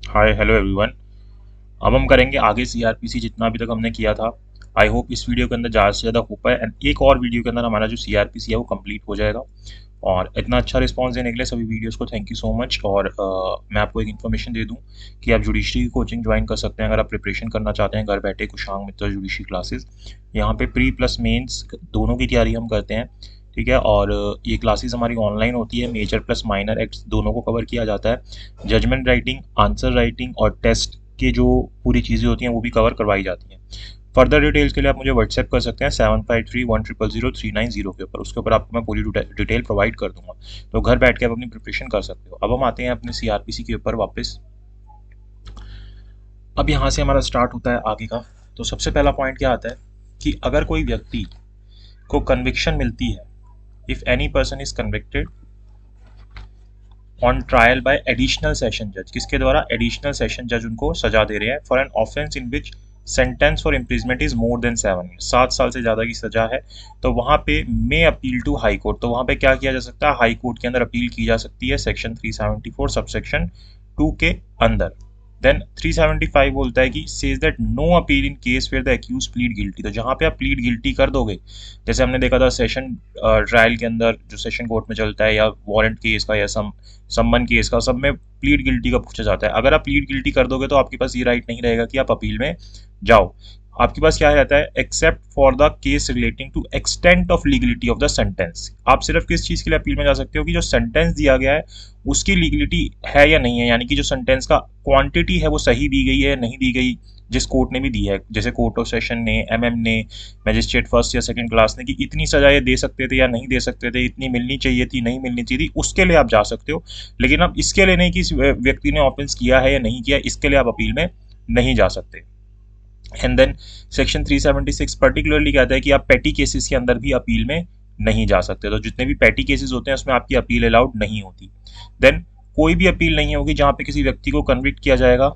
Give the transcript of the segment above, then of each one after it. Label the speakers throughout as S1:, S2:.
S1: Hi hello everyone. अब हम करेंगे आगे सीआरपीसी जितना अभी तक हमने किया था। आई होप इस वीडियो के अंदर ज़्यादा से ज़्यादा हो पाए एंड एक और वीडियो के अंदर हमारा जो सीआरपीसी है वो कंप्लीट हो जाएगा। और इतना अच्छा रिस्पांस देने के लिए सभी वीडियोस को थैंक यू सो मच। और मैं आपको एक इन्फॉर्मेशन दे दूं कि आप जुडिशरी की कोचिंग ज्वाइन कर सकते हैं अगर आप प्रिपरेशन करना चाहते हैं घर बैठे। कुशांग मित्तल जुडिशरी क्लासेस, यहाँ पे प्री प्लस मेंस दोनों की तैयारी हम करते हैं। ठीक है। और ये क्लासेस हमारी ऑनलाइन होती है। मेजर प्लस माइनर एक्ट्स दोनों को कवर किया जाता है। जजमेंट राइटिंग, आंसर राइटिंग और टेस्ट की जो पूरी चीज़ें होती हैं वो भी कवर करवाई जाती हैं। फर्दर डिटेल्स के लिए आप मुझे व्हाट्सएप कर सकते हैं 7531000390 के ऊपर। उसके ऊपर आपको मैं पूरी डिटेल प्रोवाइड कर दूंगा, तो घर बैठ के आप अपनी प्रिपरेशन कर सकते हो। अब हम आते हैं अपने सीआरपीसी के ऊपर वापस। अब यहाँ से हमारा स्टार्ट होता है आगे का। तो सबसे पहला पॉइंट क्या आता है कि अगर कोई व्यक्ति को कन्विक्शन मिलती है, if any person is convicted on trial by additional session जज, किसके द्वारा? एडिशनल सेशन जज उनको सजा दे रहे हैं for an offence in which sentence for imprisonment is more than 7 year, 7 साल से ज़्यादा की सजा है, तो वहाँ पे मे अपील टू हाई कोर्ट। तो वहाँ पे क्या किया जा सकता है? हाई कोर्ट के अंदर अपील की जा सकती है सेक्शन 374 सबसेक्शन 2 के अंदर। देन 375 बोलता है कि says that no appeal in case where the accused plead guilty. तो जहाँ पे आप प्लीड गिल्टी कर दोगे, जैसे हमने देखा था सेशन ट्रायल के अंदर जो सेशन कोर्ट में चलता है, या वारंट केस का या सम्मन केस का, सब में प्लीड गिल्टी का पूछा जाता है। अगर आप प्लीड गिल्टी कर दोगे तो आपके पास ये राइट नहीं रहेगा कि आप अपील में जाओ। आपके पास क्या रहता है? Except for the case relating to extent of legality of the sentence. आप सिर्फ किस चीज़ के लिए अपील में जा सकते हो कि जो सेंटेंस दिया गया है उसकी लीगलिटी है या नहीं है, यानी कि जो सेंटेंस का क्वांटिटी है वो सही दी गई है या नहीं दी गई, जिस कोर्ट ने भी दी है, जैसे कोर्ट ऑफ सेशन ने, एमएम ने, मजिस्ट्रेट फर्स्ट या सेकंड क्लास ने, कि इतनी सजाएं दे सकते थे या नहीं दे सकते थे, इतनी मिलनी चाहिए थी नहीं मिलनी चाहिए थी, उसके लिए आप जा सकते हो। लेकिन अब इसके लिए नहीं कि इस व्यक्ति ने ऑफेंस किया है या नहीं किया, इसके लिए आप अपील में नहीं जा सकते। एंड देन सेक्शन 376 पर्टिकुलरली कहता है कि आप पेटी केसेस के अंदर भी अपील में नहीं जा सकते। तो जितने भी पेटी केसेस होते हैं उसमें आपकी अपील अलाउड नहीं होती। देन कोई भी अपील नहीं होगी जहां पे किसी व्यक्ति को कन्विक्ट किया जाएगा।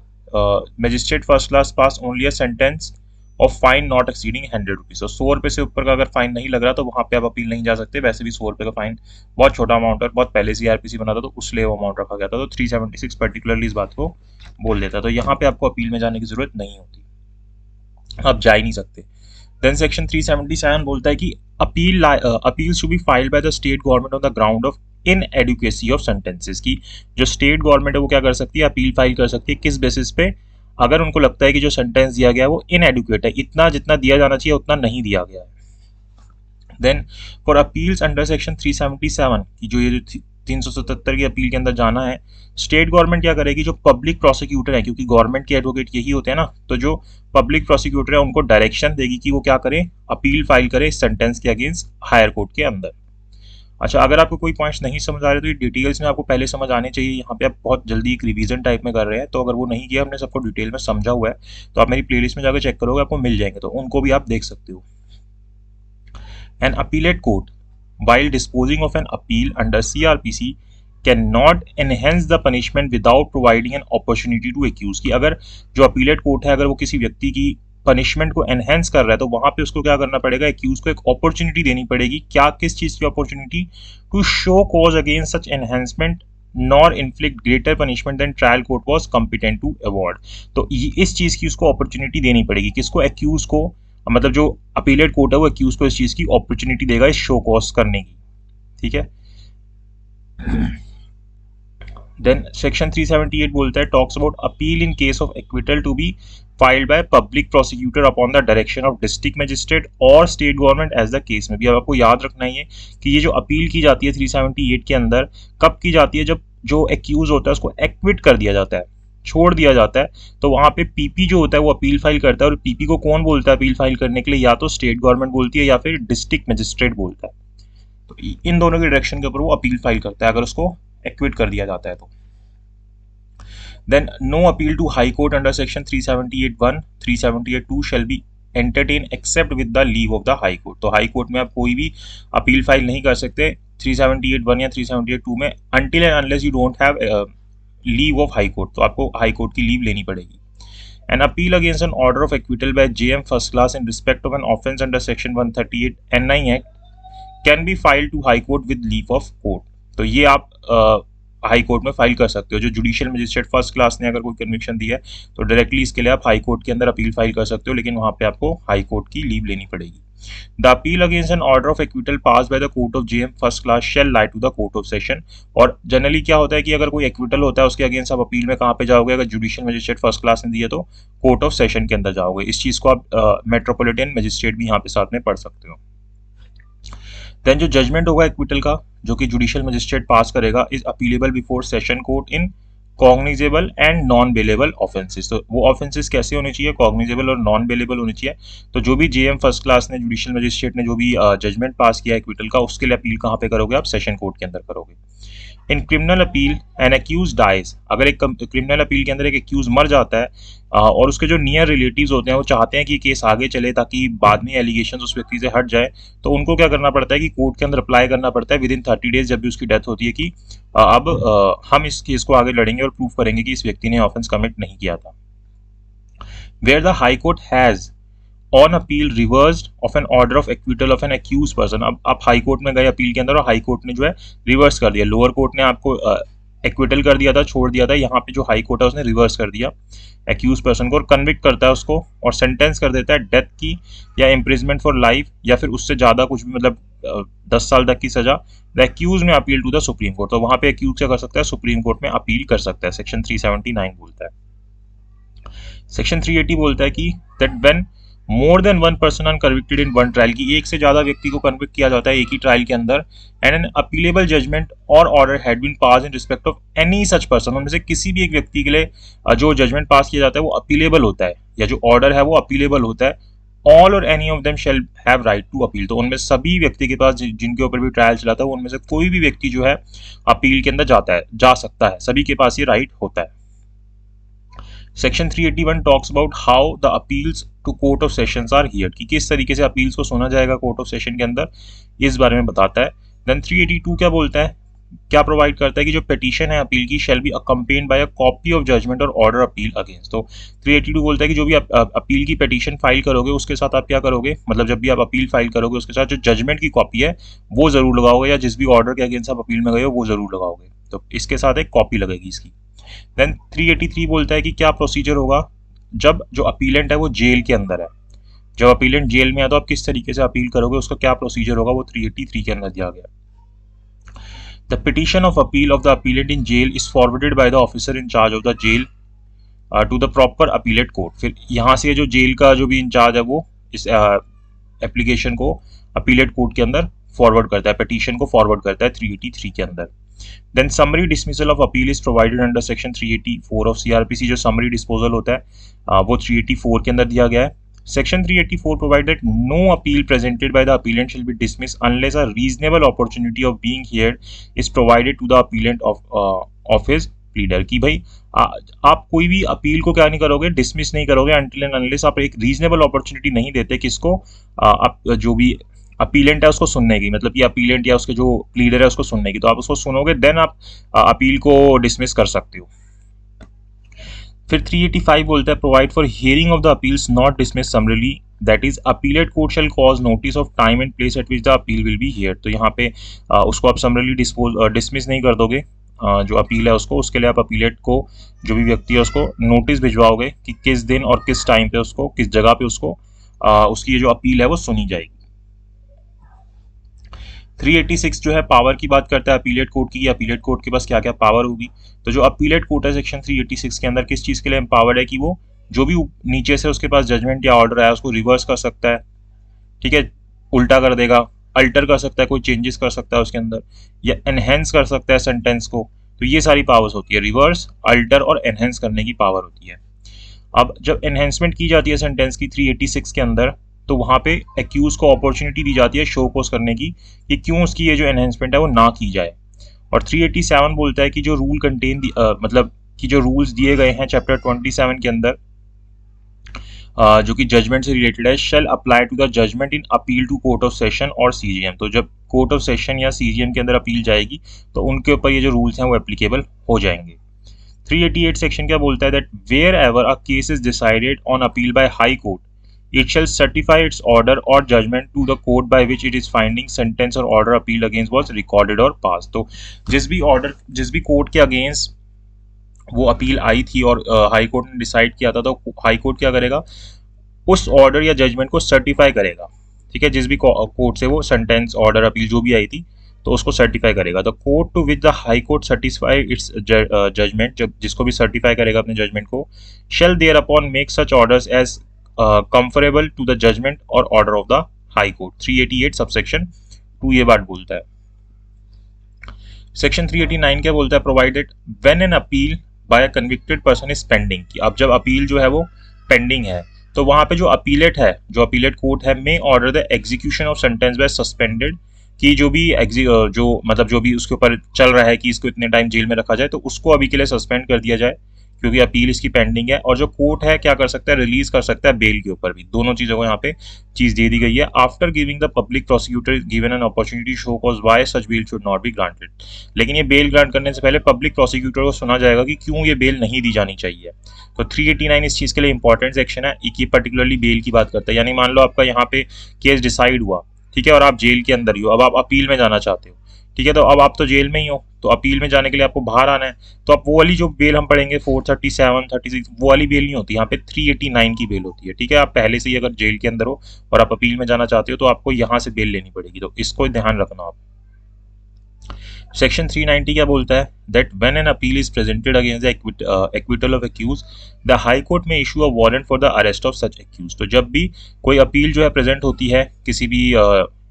S1: Magistrate first class pass only a sentence of fine not exceeding 100 rupees. तो 100 रुपये से ऊपर का अगर फाइन नहीं लग रहा तो वहां पे आप अपील नहीं जा सकते। वैसे भी 100 रुपये का फाइन बहुत छोटा अमाउंट है, बहुत पहले सीआरपीसी बना था तो उसलिए वो अमाउंट रखा गया था। तो 376 पर्टिकुलरली इस बात को बोल देता है। तो यहाँ पे आपको अपील में जाने की जरूरत नहीं होती, आप जा ही नहीं सकते। देन सेक्शन 377 बोलता है कि appeal should be filed by the state government on the ground of in adequacy of sentences. की जो स्टेट गवर्नमेंट है वो क्या कर सकती है? अपील फाइल कर सकती है। किस बेसिस पे? अगर उनको लगता है कि जो सेंटेंस दिया गया है वो इनएडुकेट है, इतना जितना दिया जाना चाहिए उतना नहीं दिया गया है। Then for appeals under section 377 की जो ये 377 की अपील के अंदर जाना है, स्टेट गवर्नमेंट क्या करेगी? जो पब्लिक प्रोसिक्यूटर है, क्योंकि गवर्नमेंट के एडवोकेट यही होते हैं ना, तो जो पब्लिक प्रोसिक्यूटर है उनको डायरेक्शन देगी कि वो क्या करें? अपील फाइल करें इस सेंटेंस के अगेंस्ट हायर कोर्ट के अंदर। अच्छा, अगर आपको कोई पॉइंट्स नहीं समझ आ रहे तो ये डिटेल्स में आपको पहले समझ आने चाहिए। यहाँ पे आप बहुत जल्दी एक रिवीजन टाइप में कर रहे हैं, तो अगर वो नहीं किया, हमने सबको डिटेल में समझा हुआ है, तो आप मेरी प्लेलिस्ट में जाकर चेक करोगे, आपको मिल जाएंगे, तो उनको भी आप देख सकते हो। An appellate court, while disposing of an appeal under CRPC, cannot enhance the punishment without providing an opportunity to accuse। कि अगर जो अपीलेट कोर्ट है अगर वो किसी व्यक्ति की पनिशमेंट को एनहेंस कर रहा है तो वहां पे उसको क्या करना पड़ेगा? एक्यूज को एक अपॉर्चुनिटी देनी पड़ेगी। क्या, किस चीज की opportunity? To show cause against such enhancement nor inflict greater punishment than trial court was competent to award. तो इस चीज की उसको अपॉर्चुनिटी देनी पड़ेगी। किसको? एक्यूज को। मतलब जो अपीलेट कोर्ट है वो एक्यूज को इस चीज की अपॉर्चुनिटी देगा इस शो कॉज करने की। ठीक है। देन सेक्शन 378 बोलता है, talks about appeal in case of acquittal to be filed by public prosecutor upon the direction of district magistrate और state government as the case में भी। अब आपको याद रखना है कि ये जो अपील की जाती है 378 के अंदर कब की जाती है? जब जो एक्यूज होता है उसको एक्विट कर दिया जाता है, छोड़ दिया जाता है, तो वहां पे पीपी जो होता है वो अपील फाइल करता है। और पीपी को कौन बोलता है अपील फाइल करने के लिए? या तो स्टेट गवर्नमेंट बोलती है या फिर डिस्ट्रिक्ट मजिस्ट्रेट बोलता है। तो इन दोनों के डायरेक्शन के ऊपर वो अपील फाइल करता है अगर उसको एक्विट कर दिया जाता है तो। Then no appeal to high court under section 378(1), 378(2) shall be entertain except with the leave of the high court. तो हाई कोर्ट में आप कोई भी अपील फाइल नहीं कर सकते 378(1) या 378(2) में, until and unless you don't have leave of high court. तो आपको हाई कोर्ट की लीव लेनी पड़ेगी। An appeal against an order of acquittal by JM first class in respect of an offence under section 138 NI Act can be filed to High Court with leave of court। तो ये आप high court में file कर सकते हो। जो judicial magistrate first class ने अगर कोई कन्विक्शन दी है तो डायरेक्टली इसके लिए आप हाई कोर्ट के अंदर अपील फाइल कर सकते हो, लेकिन वहां पे आपको हाई कोर्ट की लीव लेनी पड़ेगी। The appeal against an order of acquittal pass by the court of JM first class shall lie to the court of session. और जनरली क्या होता है कि अगर कोई एक्विटल होता है उसके अगेंस्ट आप अपील में कहाँ पे जाओगे, अगर जुडिशियल मजिस्ट्रेट फर्स्ट क्लास ने दी है तो कोर्ट ऑफ सेशन के अंदर जाओगे। इस चीज को आप मेट्रोपॉलिटन मजिस्ट्रेट भी यहाँ पे साथ में पढ़ सकते हो। देन जो जजमेंट होगा एक्विटल का जो कि जुडिशियल मजिस्ट्रेट पास करेगा is appealable before session court in cognizable and non bailable offences. तो वो ऑफेंसेस कैसे होने चाहिए, कॉग्निजेबल और नॉन बेलेबल होने चाहिए। तो जो भी जेएम फर्स्ट क्लास ने जुडिशियल मजिस्ट्रेट ने जो भी जजमेंट पास किया एक्विटल का, उसके लिए अपील कहाँ पे करोगे, आप सेशन कोर्ट के अंदर करोगे। In criminal appeal an accused dies, अगर एक क्रिमिनल अपील के अंदर एक एक्यूज मर जाता है और उसके जो नियर रिलेटिव्स होते हैं वो चाहते हैं कि केस आगे चले ताकि बाद में एलिगेशंस उस व्यक्ति से हट जाए, तो उनको क्या करना पड़ता है कि कोर्ट के अंदर अप्लाई करना पड़ता है विद इन 30 डेज जब भी उसकी डेथ होती है कि अब हम इस केस को आगे लड़ेंगे और प्रूव करेंगे कि इस व्यक्ति ने ऑफेंस कमिट नहीं किया था। Where the high court has on appeal reversed of an order of acquittal of an accused person. अब आप हाई कोर्ट में गए अपील के अंदर और हाई कोर्ट ने जो है रिवर्स कर दिया। लोअर कोर्ट ने आपको एक्विटल कर दिया था, छोड़ दिया था, यहाँ पे जो हाई कोर्ट है उसने रिवर्स कर दिया एक्यूज पर्सन को और कन्विक्ट करता है उसको और सेंटेंस कर देता है डेथ की या इम्प्रिजमेंट फॉर लाइफ या फिर उससे ज़्यादा कुछ भी, मतलब 10 साल तक की सजा। The accused may appeal to the supreme court, तो वहाँ पे एक्यूज क्या कर सकता है, सुप्रीम कोर्ट में अपील कर सकता है। सेक्शन 379 बोलता है। सेक्शन 380 बोलता है कि that when more than one person are convicted in one trial, की एक से ज्यादा व्यक्ति को कन्विक्ट किया जाता है एक ही ट्रायल के अंदर, एंड एन अपीलेबल जजमेंट और order had been pass in respect of any such person, उनमें से किसी भी एक व्यक्ति के लिए जो जजमेंट पास किया जाता है वो अपीलेबल होता है या जो ऑर्डर है वो अपीलेबल होता है। ऑल और any of them shall have right to appeal, तो उनमें सभी व्यक्ति के पास जिनके ऊपर भी ट्रायल चलाता है उनमें से कोई भी व्यक्ति जो है अपील के अंदर जा सकता है, सभी के पास ये राइट होता है। Section 381 talks about how the appeals to court of sessions are heard, कि किस तरीके से अपील्स को सुना जाएगा कोर्ट ऑफ सेशन के अंदर, इस बारे में बताता है। देन 382 क्या बोलता है, क्या प्रोवाइड करता है कि जो पिटीशन है अपील की shall be accompanied by a copy of judgment और ऑर्डर अपील अगेंस्ट। तो 382 बोलता है कि जो भी अपील की पिटीशन फाइल करोगे उसके साथ आप क्या करोगे, मतलब जब भी आप अपील फाइल करोगे उसके साथ जो जजमेंट की कॉपी है वो जरूर लगाओगे, या जिस भी ऑर्डर के अगेंस्ट आप अपील में गए हो वो जरूर लगाओगे, तो इसके साथ एक कॉपी लगेगी इसकी। देन 383 बोलता है कि क्या प्रोसीजर होगा जब जो अपीलेंट है वो जेल के अंदर है। जब अपीलेंट जेल में है तो आप किस तरीके से अपील करोगे, उसका क्या प्रोसीजर होगा, वो 383 के अंदर दिया गया। The petition of appeal of the appellant in jail is forwarded by the officer in charge of the jail to the proper appellate court. फिर यहाँ से जो जेल का जो भी इंचार्ज है वो इस एप्लीकेशन को अपीलेट कोर्ट के अंदर फॉरवर्ड करता है, पिटीशन को फॉरवर्ड करता है 383 के अंदर। Then summary dismissal of appeal is provided under section 384 of CrPC, जो समरी डिस्पोजल होता है वो 384 के अंदर दिया गया है। Section 384 provide that no appeal presented by the appellant shall be dismiss unless a reasonable opportunity of being heard is provided to the appellant of his pleader, की भाई आप कोई भी अपील को क्या नहीं करोगे, डिसमिस नहीं करोगे अनटिल एंड अनलेस आप एक रीजनेबल अपॉर्चुनिटी नहीं देते किसको, आप जो भी अपीलेंट है उसको सुनने की, मतलब कि अपीलेंट या उसके जो प्लीडर है उसको सुनने की, तो आप उसको सुनोगे देन आप अपील को डिसमिस कर सकते हो। फिर 385 बोलता है provide for hearing of the appeals not dismiss summarily, that is appellate court shell cause notice of time and place at which the appeal will be heard. तो यहाँ पे उसको आप समरीली डिसमिस नहीं कर दोगे जो अपील है उसको, उसके लिए आप अपीलेट को जो भी व्यक्ति है उसको नोटिस भिजवाओगे कि किस दिन और किस टाइम पे उसको, किस जगह पे उसको उसकी जो अपील है वो सुनी जाएगी। 386 जो है पावर की बात करता है अपीलेट कोर्ट की, अपीलेट कोर्ट के पास क्या क्या पावर होगी। तो जो अपीलेट कोर्ट है सेक्शन 386 के अंदर किस चीज़ के लिए एम्पावर्ड है कि वो जो भी नीचे से उसके पास जजमेंट या ऑर्डर आया उसको रिवर्स कर सकता है, ठीक है, उल्टा कर देगा, अल्टर कर सकता है, कोई चेंजेस कर सकता है उसके अंदर, या एनहेंस कर सकता है सेंटेंस को। तो ये सारी पावर्स होती है, रिवर्स, अल्टर और एनहेंस करने की पावर होती है। अब जब एनहेंसमेंट की जाती है सेंटेंस की 386 के अंदर, तो वहाँ पे एक्यूज को अपॉर्चुनिटी दी जाती है शो कोस करने की कि क्यों उसकी ये जो एनहेंसमेंट है वो ना की जाए। और 387 बोलता है कि जो रूल कंटेन मतलब कि जो रूल्स दिए गए हैं चैप्टर 27 के अंदर जो कि जजमेंट से रिलेटेड है, shall apply to the judgment in appeal to court of session और सीजीएम। तो जब कोर्ट ऑफ सेशन या सीजीएम के अंदर अपील जाएगी तो उनके ऊपर ये जो रूल्स हैं वो एप्लीकेबल हो जाएंगे। 388 सेक्शन क्या बोलता है that wherever a case is decided on appeal by high court It shall certify its order or judgment to the court by which it is finding sentence or order appealed against was recorded or passed. तो जिस भी court के against वो appeal आई थी और high court ने decide किया था, तो हाई कोर्ट क्या करेगा, उस ऑर्डर या जजमेंट को सर्टिफाई करेगा। ठीक है, जिस भी कोर्ट से वो सेंटेंस ऑर्डर अपील जो भी आई थी तो उसको सर्टिफाई करेगा। The court to which the high court certify its judgment, जब जिसको भी सर्टिफाई करेगा अपने जजमेंट को, shall thereupon make such orders as conformable to the judgment और order of the high court. 388 subsection 2 ये बात बोलता है। सेक्शन 389 क्या बोलता है, provided when an appeal bye a convicted person is pending, कि अब जब अपील जो है वो पेंडिंग है तो वहां पे जो अपीलेट कोर्ट है, may order the execution of sentence by suspended, कि जो भी जो भी उसके ऊपर चल रहा है कि इसको इतने टाइम जेल में रखा जाए, तो उसको अभी के लिए सस्पेंड कर दिया जाए क्योंकि अपील इसकी पेंडिंग है। और जो कोर्ट है क्या कर सकता है, रिलीज कर सकता है बेल के ऊपर भी। दोनों चीजों को यहाँ पे चीज दे दी गई है। After giving the public prosecutor given an opportunity show cause why such bail should not be granted, लेकिन ये बेल ग्रांट करने से पहले पब्लिक प्रोसिक्यूटर को सुना जाएगा कि क्यों ये बेल नहीं दी जानी चाहिए। तो 389 इस चीज के लिए इंपॉर्टेंट सेक्शन है, ये पर्टिकुलरली बेल की बात करता है। यानी मान लो आपका यहाँ पे केस डिसाइड हुआ, ठीक है, और आप जेल के अंदर ही हो, अब आप अपील में जाना चाहते हो, ठीक है, तो अब आप तो जेल में ही हो, तो अपील में जाने के लिए आपको बाहर आना है, तो आप वो वाली जो बेल हम पढ़ेंगे 437, 36 वो वाली बेल नहीं होती, यहाँ पे 389 की बेल होती है। ठीक है, आप पहले से ही अगर जेल के अंदर हो और आप अपील में जाना चाहते हो तो आपको यहाँ से बेल लेनी पड़ेगी, तो इसको ध्यान रखना आप। सेक्शन 390 क्या बोलता है, that when an appeal is presented against the acquittal of accuse, the high court may issue a warrant for the arrest of such accuse. तो जब भी कोई अपील जो है प्रेजेंट होती है किसी भी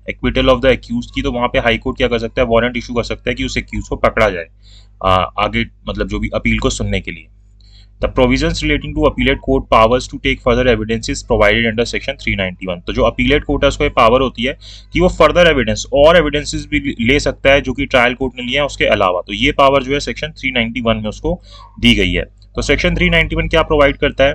S1: एक्विटल ऑफ द एक्यूज की, तो वहां पे हाई कोर्ट क्या कर सकता है, वारंट इशू कर सकता है कि उस एक्यूज को पकड़ा जाए आगे मतलब जो भी अपील को सुनने के लिए। The provisions relating to appellate court powers to take further evidences provided under section 391। तो जो अपीलेट कोर्ट है उसको ये पावर होती है कि वो फर्दर एविडेंस और एविडेंसेस भी ले सकता है जो कि ट्रायल कोर्ट ने लिया है उसके अलावा। तो ये पावर जो है सेक्शन 391 में उसको दी गई है। तो सेक्शन 391 क्या प्रोवाइड करता है,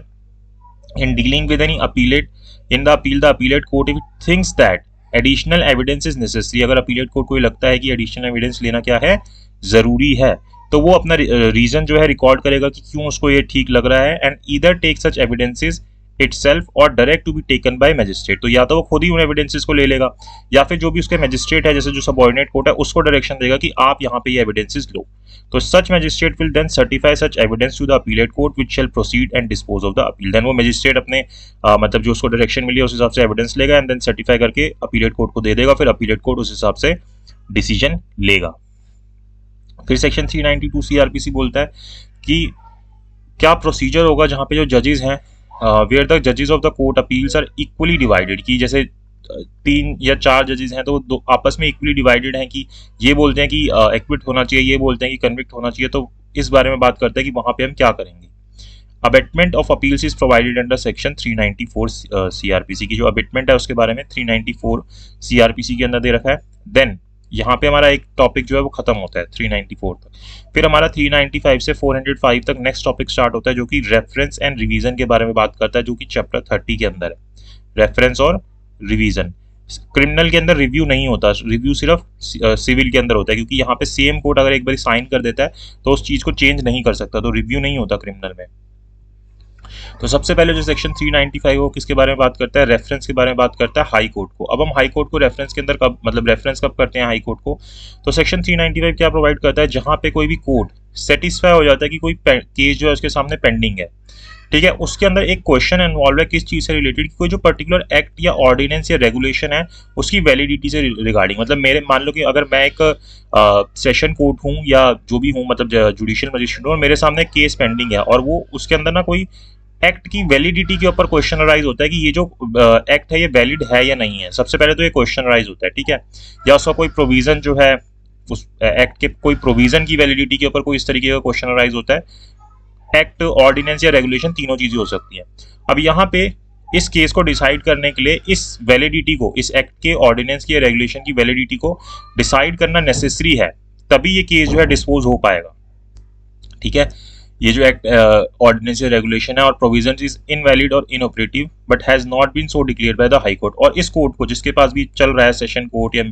S1: in dealing with any appellate in the appellate court if it thinks that additional evidence is necessary, अगर अपीलेट कोर्ट को लगता है कि एडिशनल एविडेंस लेना क्या है, जरूरी है, तो वो अपना रीजन जो है रिकॉर्ड करेगा कि क्यों उसको ये ठीक लग रहा है, and either take such evidences itself or direct to be taken by magistrate. तो या तो वो खुद ही उन एविडेंसेस को ले लेगा या फिर जो भी उसके मैजिस्ट्रेट है, जैसे जो सबऑर्डिनेट कोर्ट है, उसको डायरेक्शन देगा कि आप यहाँ पे ये एविडेंसेस लो। तो such magistrate will then certify such evidence to the appellate court which shall proceed and dispose of the appeal. Then वो मैजिस्ट्रेट अपने मतलब जो उसको डायरेक्शन मिली है उस हिसाब से एविडेंस लेगा एंड देन सर्टिफाई करके अपीलेट कोर्ट को दे देगा, फिर अपीलेट कोर्ट उस हिसाब से डिसीजन लेगा। फिर सेक्शन 392 सीआरपीसी बोलता है कि क्या प्रोसीजर होगा जहां पे जो जजेस हैं, वेयर द जजेस of the court appeals are equally divided, कि जैसे 3 या 4 जजेस हैं तो दो आपस में इक्वली डिवाइडेड हैं, कि ये बोलते हैं कि एक्विट होना चाहिए, ये बोलते हैं कि कन्विक्ट होना चाहिए। तो इस बारे में बात करते हैं कि वहां पे हम क्या करेंगे। Abatement of appeals is provided under section 394 CrPC, की जो अबेटमेंट है उसके बारे में 394 सीआरपीसी के अंदर दे रखा है। देन यहाँ पे हमारा एक टॉपिक जो है वो खत्म होता है 394 तक। फिर हमारा 395 से 405 तक नेक्स्ट टॉपिक स्टार्ट होता है जो कि रेफरेंस एंड रिवीजन के बारे में बात करता है, जो कि चैप्टर 30 के अंदर है। रेफरेंस और रिवीजन, क्रिमिनल के अंदर रिव्यू नहीं होता, रिव्यू सिर्फ सिविल के अंदर होता है, क्योंकि यहाँ पे सेम कोर्ट अगर एक बार साइन कर देता है तो उस चीज को चेंज नहीं कर सकता, तो रिव्यू नहीं होता क्रिमिनल में। तो सबसे पहले जो सेक्शन 395 वो किसके बारे में बात करता है, रेफरेंस के बारे में बात करता है हाई कोर्ट को। अब हम हाई कोर्ट को रेफरेंस के अंदर कब मतलब रेफरेंस कब करते हैं हाई कोर्ट को, तो सेक्शन 395 क्या प्रोवाइड करता है, जहां पे कोई भी कोर्ट सेटिस्फाई हो जाता है कि कोई केस जो है उसके सामने पेंडिंग है, ठीक है, उसके अंदर एक क्वेश्चन इन्वॉल्व है किस चीज से रिलेटेड, कोई जो पर्टिकुलर एक्ट या ऑर्डिनेंस या रेगुलेशन है उसकी वैलिडिटी से रिगार्डिंग। मतलब मेरे मान लो कि अगर मैं एक सेशन कोर्ट हूँ या जो भी हूँ, मतलब जुडिशियल मजिस्ट्रेट हूँ, और मेरे सामने केस पेंडिंग है और वो उसके अंदर ना कोई एक्ट की वैलिडिटी के ऊपर क्वेश्चन अराइज होता है कि ये जो एक्ट है ये वैलिड है या नहीं है। सबसे पहले तो ये क्वेश्चन अराइज होता है, ठीक है, या उसका कोई प्रोविजन जो है उस एक्ट के कोई प्रोविजन की वैलिडिटी के ऊपर कोई इस तरीके का क्वेश्चन अराइज होता है। एक्ट, ऑर्डिनेंस या रेगुलेशन तीनों चीजें हो सकती हैं। अब यहाँ पे इस केस को डिसाइड करने के लिए इस वैलिडिटी को, इस एक्ट के, ऑर्डिनेंस की या रेगुलेशन की वैलिडिटी को डिसाइड करना नेसेसरी है, तभी ये केस जो है डिस्पोज हो पाएगा। ठीक है, ये जो एक्ट, ऑर्डिनेंस या रेगुलेशन है और प्रोविजन इज इनवैलिड और inoperative but has not been so declared by the high court. और इस कोर्ट को, जिसके पास भी चल रहा है सेशन कोर्ट या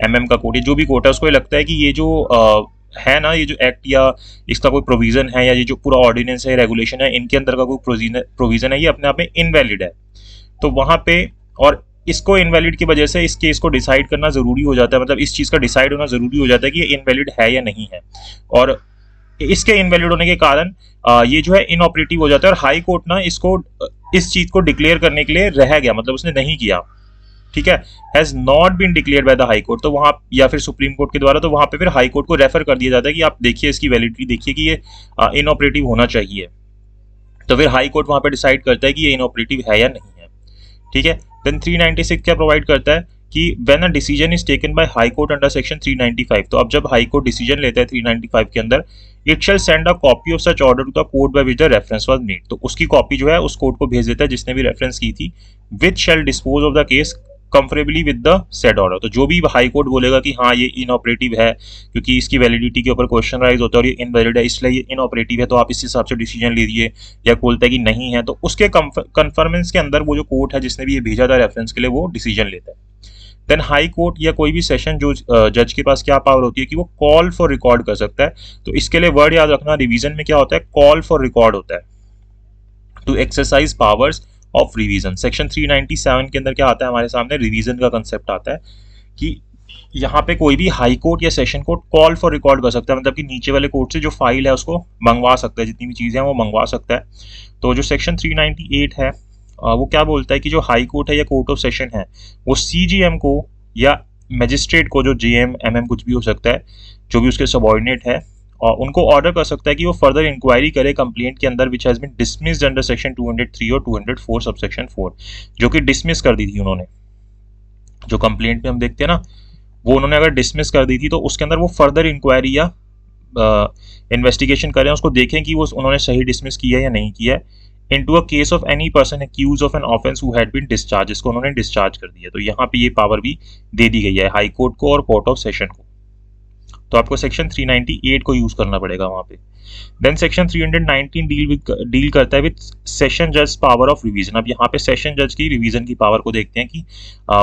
S1: एमएम का कोर्ट या जो भी कोर्ट है, उसको लगता है कि ये जो है ना, ये जो एक्ट या इसका कोई प्रोविजन है या ये जो पूरा ऑर्डिनेंस है, रेगुलेशन है, इनके अंदर का कोई प्रोविजन है, ये अपने आप में इनवैलिड है, तो वहां पे और इसको इनवैलिड की वजह से इस केस को डिसाइड करना जरूरी हो जाता है, मतलब इस चीज का डिसाइड होना जरूरी हो जाता है कि ये इनवैलिड है या नहीं है। और इसके इनवैलिड होने के कारण ये जो है इनऑपरेटिव हो जाता है और हाई कोर्ट ना इसको इस चीज को डिक्लेयर करने के लिए रह गया, मतलब उसने नहीं किया, ठीक है, has not been declare by the high court. तो वहां या फिर सुप्रीम कोर्ट के द्वारा, तो वहां पे फिर हाई कोर्ट को रेफर कर दिया जाता है कि आप देखिए इसकी वैलिडिटी देखिए कि ये इनऑपरेटिव होना चाहिए। तो फिर हाई कोर्ट वहां पे डिसाइड करता है कि ये इनऑपरेटिव है या नहीं है, ठीक है। देन 396 क्या प्रोवाइड करता है कि when a decision is taken by high court under section 395, तो अब जब हाई कोर्ट डिसीजन लेता है 395 के अंदर, it shall send a copy of such order to the court by which the reference was made, तो उसकी कॉपी जो है उस कोर्ट को भेज देता है जिसने भी रेफरेंस की थी, which shall dispose of the case conformably with the said order. तो जो भी हाई कोर्ट बोलेगा कि हाँ ये इनऑपरेटिव है क्योंकि इसकी वैलिडिटी के ऊपर क्वेश्चन राइज होता है और ये इनवैलिड है इसलिए ये इनऑपरेटिव है, तो आप इस हिसाब से डिसीजन लीजिए, या बोलता है कि नहीं है, तो उसके कन्फर्मेंस के अंदर वो जो कोर्ट है जिसने भी ये भेजा था रेफरेंस के लिए वो डिसीजन लेता है। देन हाई कोर्ट या कोई भी सेशन जो जज के पास क्या पावर होती है कि वो कॉल फॉर रिकॉर्ड कर सकता है। तो इसके लिए वर्ड याद रखना, रिवीजन में क्या होता है, कॉल फॉर रिकॉर्ड होता है, to exercise powers of revision. Section 397 के अंदर क्या आता है हमारे सामने, रिवीजन का कंसेप्ट आता है कि यहाँ पे कोई भी हाई कोर्ट या session court call for record कर सकता है, मतलब कि नीचे वाले कोर्ट से जो फाइल है उसको मंगवा सकता है, जितनी भी चीजें हैं वो मंगवा सकता है। तो जो सेक्शन 398 है वो क्या बोलता है कि जो हाई कोर्ट है या कोर्ट ऑफ सेशन है वो सीजीएम को या मजिस्ट्रेट को, जो जेएम एमएम कुछ भी हो सकता है, जो भी उसके सबऑर्डिनेट है, और उनको ऑर्डर कर सकता है कि वो फर्दर इंक्वायरी करे कंप्लेंट के अंदर which has been dismissed under section 203 और 204 सबसेक्शन 4, जो कि डिसमिस कर दी थी उन्होंने। जो कंप्लेंट में हम देखते हैं ना, वो उन्होंने अगर डिसमिस कर दी थी तो उसके अंदर वो फर्दर इंक्वायरी या इन्वेस्टिगेशन करें, उसको देखें कि वो उन्होंने सही डिसमिस किया है या नहीं किया है, into a case of any person accused of an offense who had been discharged, इसको उन्होंने डिस्चार्ज कर दिया। तो यहाँ पे ये पावर भी दे दी गई है हाई कोर्ट को और कोर्ट ऑफ सेशन को। तो आपको सेक्शन 398 को यूज करना पड़ेगा वहां पे। देन सेक्शन 319 डील करता है विद सेशन जज पावर ऑफ रिवीजन। अब यहाँ पे सेशन जज की रिवीजन की पावर को देखते हैं कि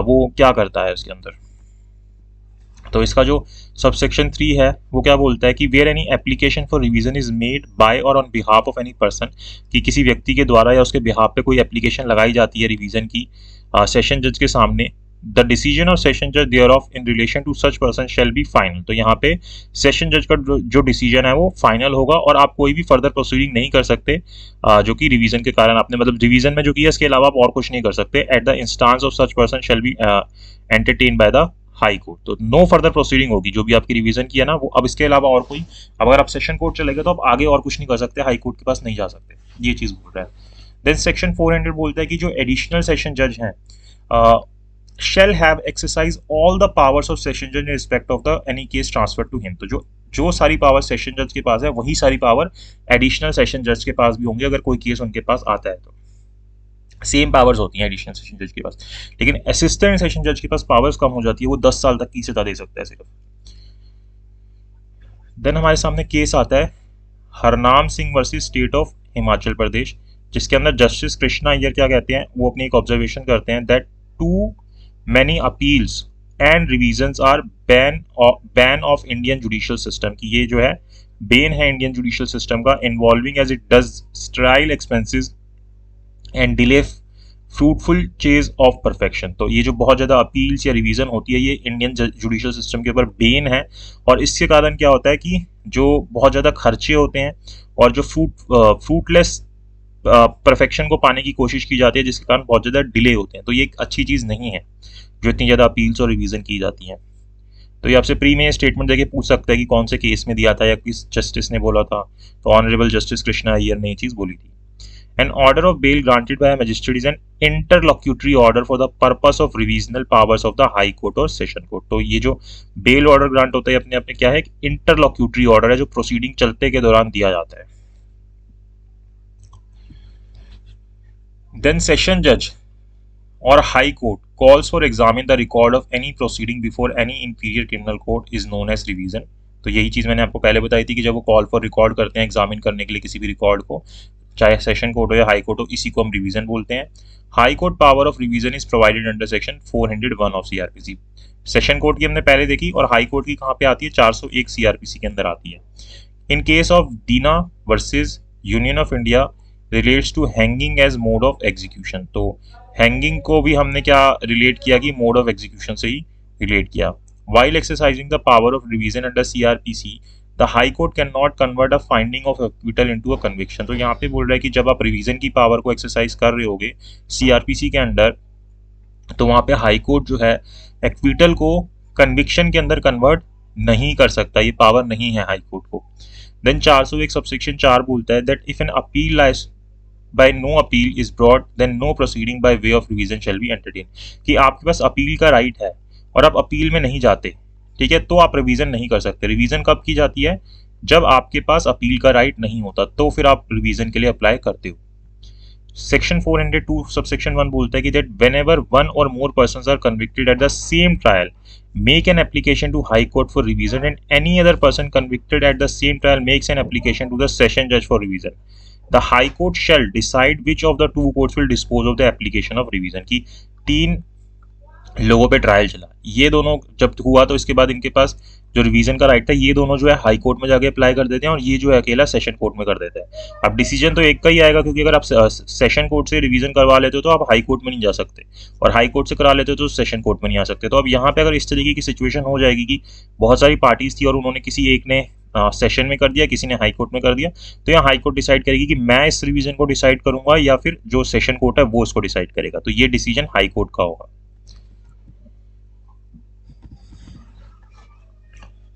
S1: वो क्या करता है उसके अंदर। तो इसका जो सबसेक्शन 3 है वो क्या बोलता है कि where any application for revision is made by or on behalf of any person, कि किसी व्यक्ति के द्वारा या उसके बिहाफ पे कोई एप्लीकेशन लगाई जाती है रिवीजन की सेशन जज के सामने, द डिसीजन ऑफ सेशन जज thereof in relation to such person shall be final. तो यहाँ पे सेशन जज का जो डिसीजन है वो फाइनल होगा और आप कोई भी फर्दर प्रोसीडिंग नहीं कर सकते जो कि रिवीजन के कारण आपने, मतलब रिवीजन में जो किया इसके अलावा आप और कुछ नहीं कर सकते। At the instance of such person shall be entertain bye the high court. तो नो फर्दर प्रोसीडिंग होगी, जो भी आपकी रिवीजन किया ना वो अब इसके अलावा और कोई, अगर आप सेशन कोर्ट चले गए तो आप आगे और कुछ नहीं कर सकते, हाई कोर्ट के पास नहीं जा सकते, ये चीज बोल रहा है। देन सेक्शन 400 बोलता है कि जो एडिशनल सेशन जज हैं shall have exercise all the powers of session judge in respect of the any case transferred to him। तो जो सारी पावर सेशन जज के पास है वही सारी पावर एडिशनल सेशन जज के पास भी होंगे अगर कोई केस उनके पास आता है तो। सेम पावर्स होती हैं एडिशनल सेशन जज के पास, लेकिन असिस्टेंट सेशन जज के पास पावर्स कम हो जाती है, वो 10 साल तक की सजा दे सकता है सिर्फ। देन हमारे सामने केस आता है Harnam Singh versus state of Himachal Pradesh, जिसके अंदर जस्टिस कृष्णा अय्यर क्या कहते हैं, वो अपनी एक ऑब्जर्वेशन करते हैं that too many appeals and revisions are bane of Indian judicial system, की ये जो है बेन है इंडियन जुडिशियल सिस्टम का, involving as it does sterile expenses and delay fruitful chase of perfection. तो ये जो बहुत ज़्यादा अपील्स या रिवीजन होती है ये इंडियन जुडिशियल सिस्टम के ऊपर बेन है, और इसके कारण क्या होता है कि जो बहुत ज़्यादा खर्चे होते हैं और जो फ्रूटलेस परफेक्शन को पाने की कोशिश की जाती है जिसके कारण बहुत ज़्यादा डिले होते हैं। तो ये एक अच्छी चीज़ नहीं है जो इतनी ज़्यादा अपील्स और रिवीजन की जाती हैं। तो ये आपसे प्री में स्टेटमेंट देके पूछ सकता है कि कौन से केस में दिया था या किस जस्टिस ने बोला था, तो ऑनरेबल जस्टिस कृष्णा अय्यर ने ये चीज़ बोली थी। An order of bail granted by a magistrate is an interlocutory order for the purpose of revisional powers of the high court or session court। तो ये जो बेल ऑर्डर ग्रांट होता है अपने अपने क्या है, इंटरलॉक्यूटरी ऑर्डर है जो प्रोसीडिंग चलते के दौरान दिया जाता है। देन सेशन जज और high court calls for examine the record of any proceeding before any inferior criminal court is known as revision। तो यही चीज़ मैंने आपको पहले बताई थी कि जब वो कॉल फॉर रिकॉर्ड करते हैं एग्जामिन करने के लिए किसी भी रिकॉर्ड को, चाहे सेशन कोर्ट हो या हाई कोर्ट हो, इसी को हम रिवीजन बोलते हैं। High court power of revision is provided under section 401 of CrPC. Session court की हमने पहले देखी, और हाई कोर्ट की कहाँ पे आती है, 401 सीआरपीसी के अंदर आती है। In case of Deena versus union of India relates to hanging as mode of execution. तो हैंगिंग को भी हमने क्या रिलेट किया कि मोड ऑफ एग्जीक्यूशन से ही रिलेट किया। While exercising the power of revision under CrPC the high court can not convert a finding of acquittal into a conviction. तो यहाँ पे बोल रहा है कि जब आप रिवीजन की पावर को एक्सरसाइज कर रहे होगे सीआरपीसी के अंडर, तो वहां पे हाई कोर्ट जो है एक्विटल को कन्विक्शन के अंदर कन्वर्ट नहीं कर सकता, ये पावर नहीं है हाई कोर्ट को। देन 401 सबसेक्शन 4 बोलता है that if an appeal lies by no appeal is brought then no proceeding by way of revision shall be entertain. कि आपके पास अपील का राइट है और आप अपील में नहीं जाते, ठीक है, तो आप रिवीजन नहीं कर सकते। रिवीजन कब की जाती है? जब आपके पास अपील का राइट नहीं होता, तो फिर आप रिवीजन के लिए अप्लाई करते हो। सेक्शन 402 सबसेक्शन 1 बोलता है कि that whenever one or more persons are convicted at the same trial make an application to high court for revision and any other person convicted at the same trial makes an application to the session judge for revision, the high court shall decide which of the two courts will dispose of the application of revision। की 3 लोगों पे trial चला, ये दोनों जब हुआ तो इसके बाद इनके पास जो रिवीजन का राइट था, ये दोनों जो है हाई कोर्ट में जाके अप्लाई कर देते हैं और ये जो है अकेला सेशन कोर्ट में कर देते हैं। अब डिसीजन तो एक का ही आएगा, क्योंकि अगर आप सेशन कोर्ट से रिवीजन करवा लेते हो तो आप हाई कोर्ट में नहीं जा सकते, और हाई कोर्ट से करा लेते हो तो सेशन कोर्ट में नहीं आ सकते। तो अब यहाँ पे अगर इस तरीके की सिचुएशन हो जाएगी कि बहुत सारी पार्टीज थी और उन्होंने किसी एक ने सेशन में कर दिया, किसी ने हाई कोर्ट में कर दिया, तो यहाँ हाई कोर्ट डिसाइड करेगी कि मैं इस रिवीजन को डिसाइड करूंगा या फिर जो सेशन कोर्ट है वो उसको डिसाइड करेगा। तो ये डिसीजन हाई कोर्ट का होगा।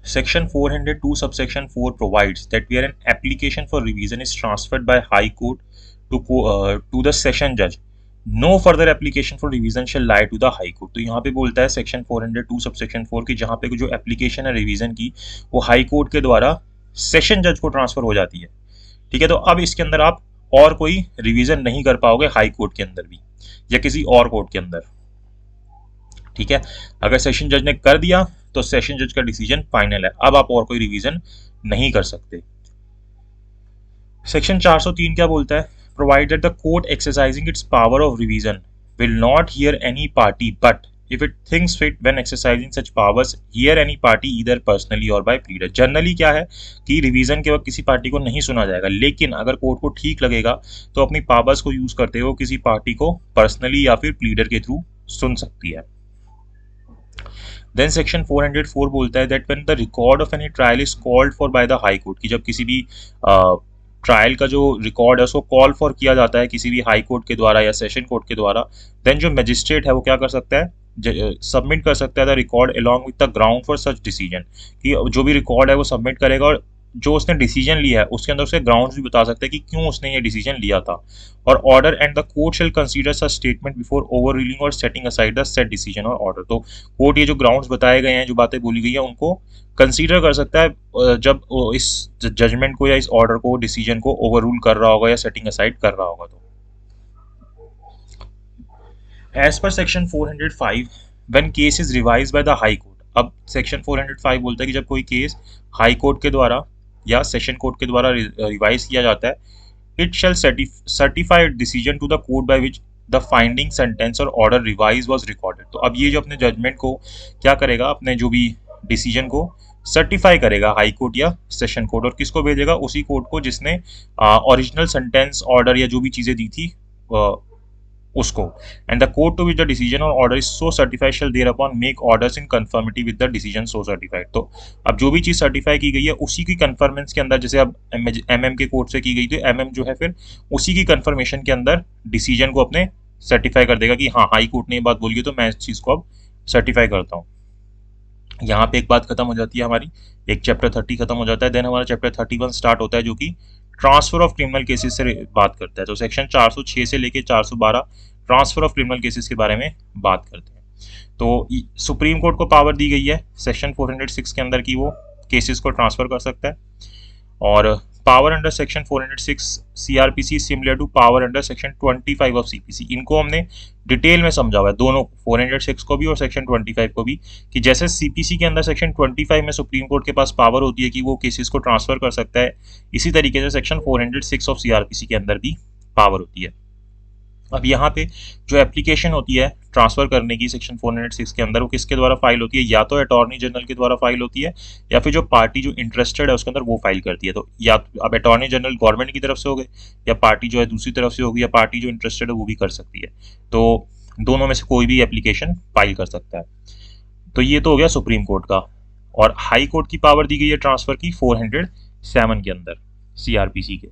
S1: Section 402 subsection 4 provides that where an application for revision is transferred by High Court to the session judge, no further application for revision shall lie to the High Court। तो यहाँ पे बोलता है section 402 subsection 4 की जहाँ पे जो application है रिवीजन की वो हाई कोर्ट के द्वारा सेशन जज को ट्रांसफर हो जाती है, ठीक है। तो अब इसके अंदर आप और कोई रिवीजन नहीं कर पाओगे हाई कोर्ट के अंदर भी या किसी और कोर्ट के अंदर, ठीक है। अगर सेशन जज ने कर दिया तो सेशन जज का डिसीजन फाइनल है, अब आप और कोई रिवीजन नहीं कर सकते। सेक्शन 403 क्या बोलता है? Provided the court exercising it's power of revision will not here any party but if it thinks fit when exercising such powers hear any party either personally or by pleader। Generally क्या है कि revision के वक्त किसी party को नहीं सुना जाएगा, लेकिन अगर कोर्ट को ठीक लगेगा तो अपनी पावर्स को यूज करते हुए किसी पार्टी को पर्सनली या फिर प्लीडर के थ्रू सुन सकती है। देन सेक्शन 404 बोलता है that when the record of any trial is called for bye the high court, कि जब किसी भी ट्रायल का जो रिकॉर्ड है उसको कॉल फॉर किया जाता है किसी भी हाई कोर्ट के द्वारा या सेशन कोर्ट के द्वारा, देन जो मजिस्ट्रेट है वो क्या कर सकता है? सबमिट कर सकता है the record along with the ground for such decision. कि जो भी रिकॉर्ड है वो सबमिट करेगा और जो उसने डिसीजन लिया है उसके अंदर उसके ग्राउंड्स भी बता सकते हैं कि क्यों उसने ये डिसीजन लिया था। Or order and the court shall consider such statement before overruling or setting aside the said decision or order. तो कोर्ट ये जो ग्राउंड्स बताए गए हैं, जो बातें बोली गई है, उनको कंसीडर कर सकता है जब इस जजमेंट को या इस ऑर्डर को, डिसीजन को ओवर रूल कर रहा होगा या सेटिंग असाइड कर रहा होगा। तो as per section 405 when case is revised by the high court. अब सेक्शन 405 बोलता है कि जब कोई केस हाई कोर्ट के द्वारा या सेशन कोर्ट के द्वारा रिवाइज किया जाता है, it shall certified decision to the court by which the finding sentence और ऑर्डर रिवाइज वाज रिकॉर्डेड। तो अब ये जो अपने जजमेंट को क्या करेगा, अपने जो भी डिसीजन को सर्टिफाई करेगा हाई कोर्ट या सेशन कोर्ट, और किसको भेजेगा? उसी कोर्ट को जिसने ओरिजिनल सेंटेंस, ऑर्डर या जो भी चीजें दी थी उसको। And the court to which the decision or order is so certified shall thereupon make orders in conformity with the decision so certified. तो अब जो भी चीज सर्टिफाई की गई है उसी की कंफर्मेंस के अंदर, जैसे अब एमएम के कोर्ट से की गई तो एमएम जो है फिर उसी की कंफर्मेशन के अंदर डिसीजन को अपने सर्टिफाई कर देगा कि हाँ हाई कोर्ट ने ये बात बोली है तो मैं इस चीज को अब सर्टिफाई करता हूँ। यहाँ पे एक बात खत्म हो जाती है हमारी, एक चैप्टर 30 खत्म हो जाता है। देन हमारा चैप्टर 31 स्टार्ट होता है जो कि ट्रांसफर ऑफ क्रिमिनल केसेस से बात करता है। तो सेक्शन 406 से लेके 412 ट्रांसफर ऑफ क्रिमिनल केसेस के बारे में बात करते हैं। तो सुप्रीम कोर्ट को पावर दी गई है सेक्शन 406 के अंदर कि वो केसेस को ट्रांसफर कर सकता है, और power under section 406 CrPC similar to power under section 25 of CPC. इनको हमने डिटेल में समझा हुआ है, दोनों 406 को भी और सेक्शन 25 को भी, कि जैसे सीपीसी के अंदर सेक्शन 25 में सुप्रीम कोर्ट के पास पावर होती है कि वो केसेस को ट्रांसफर कर सकता है, इसी तरीके से सेक्शन 406 ऑफ सीआरपीसी के अंदर भी पावर होती है। अब यहाँ पे जो एप्लीकेशन होती है ट्रांसफर करने की सेक्शन 406 के अंदर, वो किसके द्वारा फाइल होती है? या तो अटॉर्नी जनरल के द्वारा फाइल होती है, या फिर जो पार्टी जो इंटरेस्टेड है उसके अंदर वो फाइल करती है। तो या अब अटॉर्नी जनरल गवर्नमेंट की तरफ से हो गए, या पार्टी जो है दूसरी तरफ से होगी, या पार्टी जो इंटरेस्टेड है वो भी कर सकती है। तो दोनों में से कोई भी एप्लीकेशन फाइल कर सकता है। तो ये तो हो गया सुप्रीम कोर्ट का। और हाई कोर्ट की पावर दी गई है ट्रांसफर की 407 के अंदर सीआरपीसी के।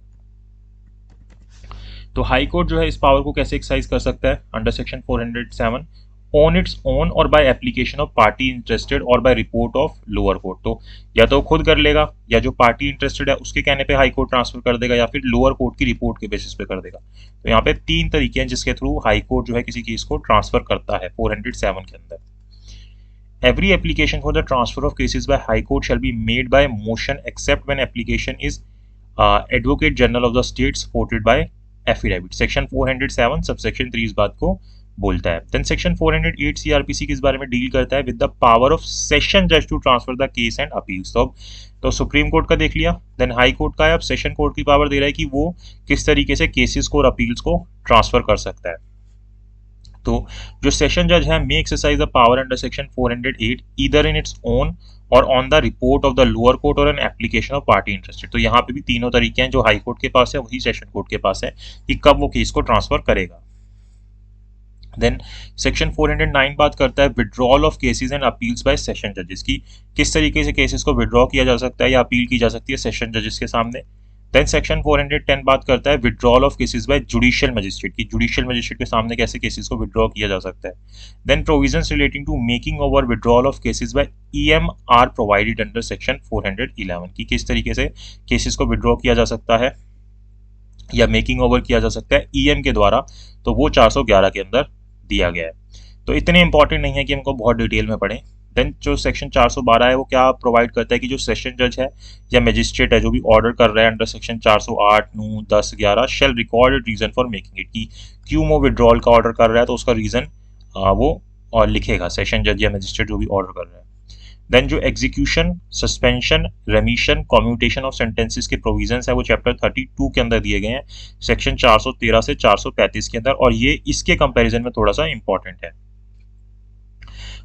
S1: तो हाई कोर्ट जो है इस पावर को कैसे एक्सरसाइज कर सकता है? Under section 407 on its own or by application of party interested or by report of lower court. तो या तो खुद कर लेगा, या जो पार्टी इंटरेस्टेड है उसके कहने पे हाई कोर्ट ट्रांसफर कर देगा, या फिर लोअर कोर्ट की रिपोर्ट के बेसिस पे कर देगा। तो यहाँ पे 3 तरीके हैं जिसके थ्रू हाई कोर्ट जो है किसी केस को ट्रांसफर करता है 407 के अंदर। Every application for the transfer of cases by High Court shall be made by motion except when application is Advocate General of the State supported by affidavit. Section 407 subsection 3 इस बात को बोलता है। Then section 408 CRPC किस बारे में deal करता है? With the power of session judge to transfer the case and appeals। तो सुप्रीम कोर्ट का देख लिया, देन हाई कोर्ट का है। अब सेशन कोर्ट की पावर दे रहा है कि वो किस तरीके से केसेस को और अपील्स को ट्रांसफर कर सकता है। तो जो सेशन जज है may exercise the power under section 408 either in its own or on the report of the lower court or an application of party interested. तो यहाँ पे भी तीनों तरीके हैं, जो हाई कोर्ट के पास है वही सेशन कोर्ट के पास है कि कब वो केस को ट्रांसफर करेगा। देन सेक्शन 409 बात करता है withdrawal of cases and appeals bye session जजेस की, किस तरीके से केसेस को विड्रॉ किया जा सकता है या अपील की जा सकती है सेशन जजेस के सामने। देन सेक्शन 410 बात करता है withdrawal of cases bye judicial magistrate की, जुडिशियल मजिस्ट्रेट के सामने कैसे केसेस को विड्रॉ किया जा सकता है। Then provisions relating to making over withdrawal of cases by EM are provided under section 411 की, किस तरीके से केसेस को विड्रॉ किया जा सकता है या मेकिंग ओवर किया जा सकता है ईएम के द्वारा। तो वो 411 के अंदर दिया गया है। तो इतने इंपॉर्टेंट नहीं है कि हमको बहुत डिटेल में पढ़ें। देन जो सेक्शन 412 है वो क्या प्रोवाइड करता है कि जो सेशन जज है या मजिस्ट्रेट है जो भी ऑर्डर कर रहा है under section 408, 9, 10, 11 shall record reason for making it, की क्यों वो विड्रॉल का ऑर्डर कर रहा है तो उसका रीजन वो और लिखेगा सेशन जज या मजिस्ट्रेट जो भी ऑर्डर कर रहा है। देन जो execution, suspension, रेमिशन, commutation of sentences के प्रोविजंस है वो चैप्टर 32 के अंदर दिए गए हैं सेक्शन 413 से 435 के अंदर, और ये इसके कंपैरिजन में थोड़ा सा इंपॉर्टेंट है।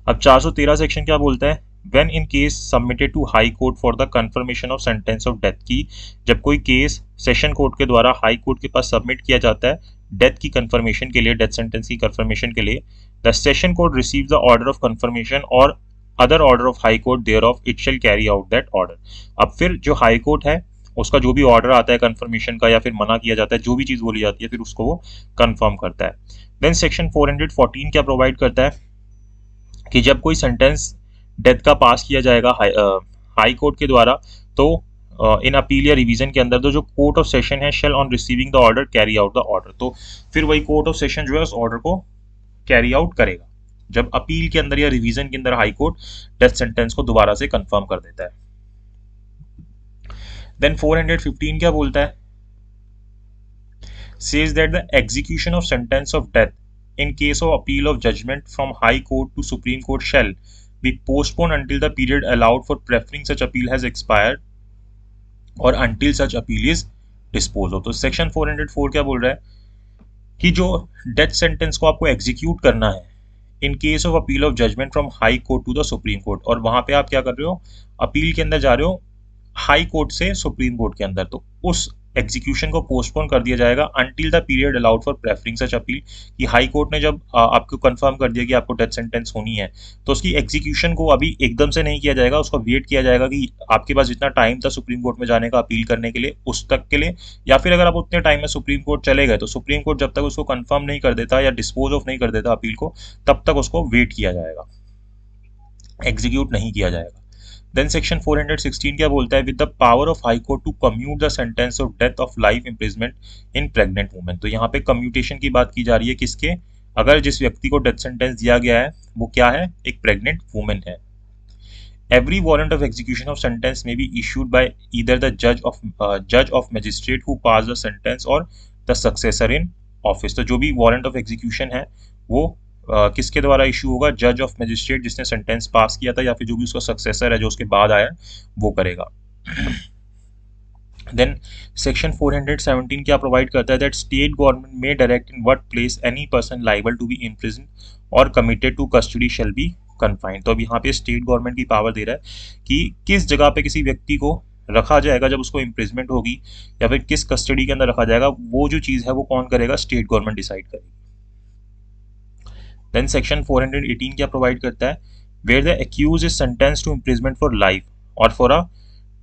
S1: अब 413 सेक्शन क्या बोलता है? When in case submitted to high court for the confirmation of sentence of death की, जब कोई केस सेशन कोर्ट के द्वारा हाई कोर्ट के पास सबमिट किया जाता है डेथ की कंफर्मेशन के लिए, डेथ सेंटेंस की कंफर्मेशन के लिए, the session court receive the order of confirmation or other order of high court thereof it shall carry out that order. अब फिर जो हाई कोर्ट है उसका जो भी ऑर्डर आता है कंफर्मेशन का या फिर मना किया जाता है, जो भी चीज बोली जाती है फिर उसको वो कंफर्म करता है। देन सेक्शन 414 क्या प्रोवाइड करता है कि जब कोई सेंटेंस डेथ का पास किया जाएगा हाई कोर्ट के द्वारा, तो इन अपील या रिवीजन के अंदर तो जो कोर्ट ऑफ सेशन है shall on receiving the order carry out the order. तो फिर वही कोर्ट ऑफ सेशन जो है उस ऑर्डर को कैरी आउट करेगा जब अपील के अंदर या रिवीजन के अंदर हाई कोर्ट डेथ सेंटेंस को दोबारा से कंफर्म कर देता है। देन 415 क्या बोलता है? Says that the execution of sentence of death in case of appeal of judgment from High Court to Supreme Court shall be postponed until the period allowed for preferring such appeal has expired or until such appeal is disposed of। तो section 404 क्या बोल रहा है कि जो death sentence को आपको execute करना है in case of appeal of judgment from high court to the supreme court, और वहां पे आप क्या कर रहे हो, अपील के अंदर जा रहे हो हाई कोर्ट से सुप्रीम कोर्ट के अंदर, तो उस एग्जीक्यूशन को पोस्टपोन कर दिया जाएगा until the period allowed for preferring such appeal. कि हाई कोर्ट ने जब आपको कंफर्म कर दिया कि आपको डेथ सेंटेंस होनी है तो उसकी एग्जीक्यूशन को अभी एकदम से नहीं किया जाएगा, उसको वेट किया जाएगा कि आपके पास जितना टाइम था सुप्रीम कोर्ट में जाने का अपील करने के लिए उस तक के लिए, या फिर अगर आप उतने टाइम में सुप्रीम कोर्ट चले गए तो सुप्रीम कोर्ट जब तक उसको कंफर्म नहीं कर देता या डिस्पोज ऑफ नहीं कर देता अपील को, तब तक उसको वेट किया जाएगा, एग्जीक्यूट नहीं किया जाएगा। देन सेक्शन 416 क्या बोलता है? With the power of high court to commute the sentence of death of life imprisonment in pregnant women. तो यहाँ पे कम्यूटेशन की बात की जा रही है किसके? अगर जिस व्यक्ति को डेथ सेंटेंस दिया गया है वो क्या है? एक प्रेग्नेंट वुमेन है। Every warrant of execution of sentence may be issued by either the जज of magistrate who pass the sentence or the successor in office. तो जो भी वारंट ऑफ एग्जीक्यूशन है वो किसके द्वारा इशू होगा? जज ऑफ मजिस्ट्रेट जिसने सेंटेंस पास किया था, या फिर जो भी उसका सक्सेसर है जो उसके बाद आया वो करेगा। देन सेक्शन 417 क्या प्रोवाइड करता है, that state government may direct in what place any person liable to be imprison or committed to custody shall be confined. तो अब यहाँ पे स्टेट गवर्नमेंट की पावर दे रहा है कि किस जगह पे किसी व्यक्ति को रखा जाएगा जब उसको इम्प्रिजमेंट होगी, या फिर किस कस्टडी के अंदर रखा जाएगा, वो जो चीज़ है वो कौन करेगा, स्टेट गवर्नमेंट डिसाइड करेगी। देन सेक्शन 418 क्या प्रोवाइड करता है, where the accuse is sentence to imprisonment for life or for a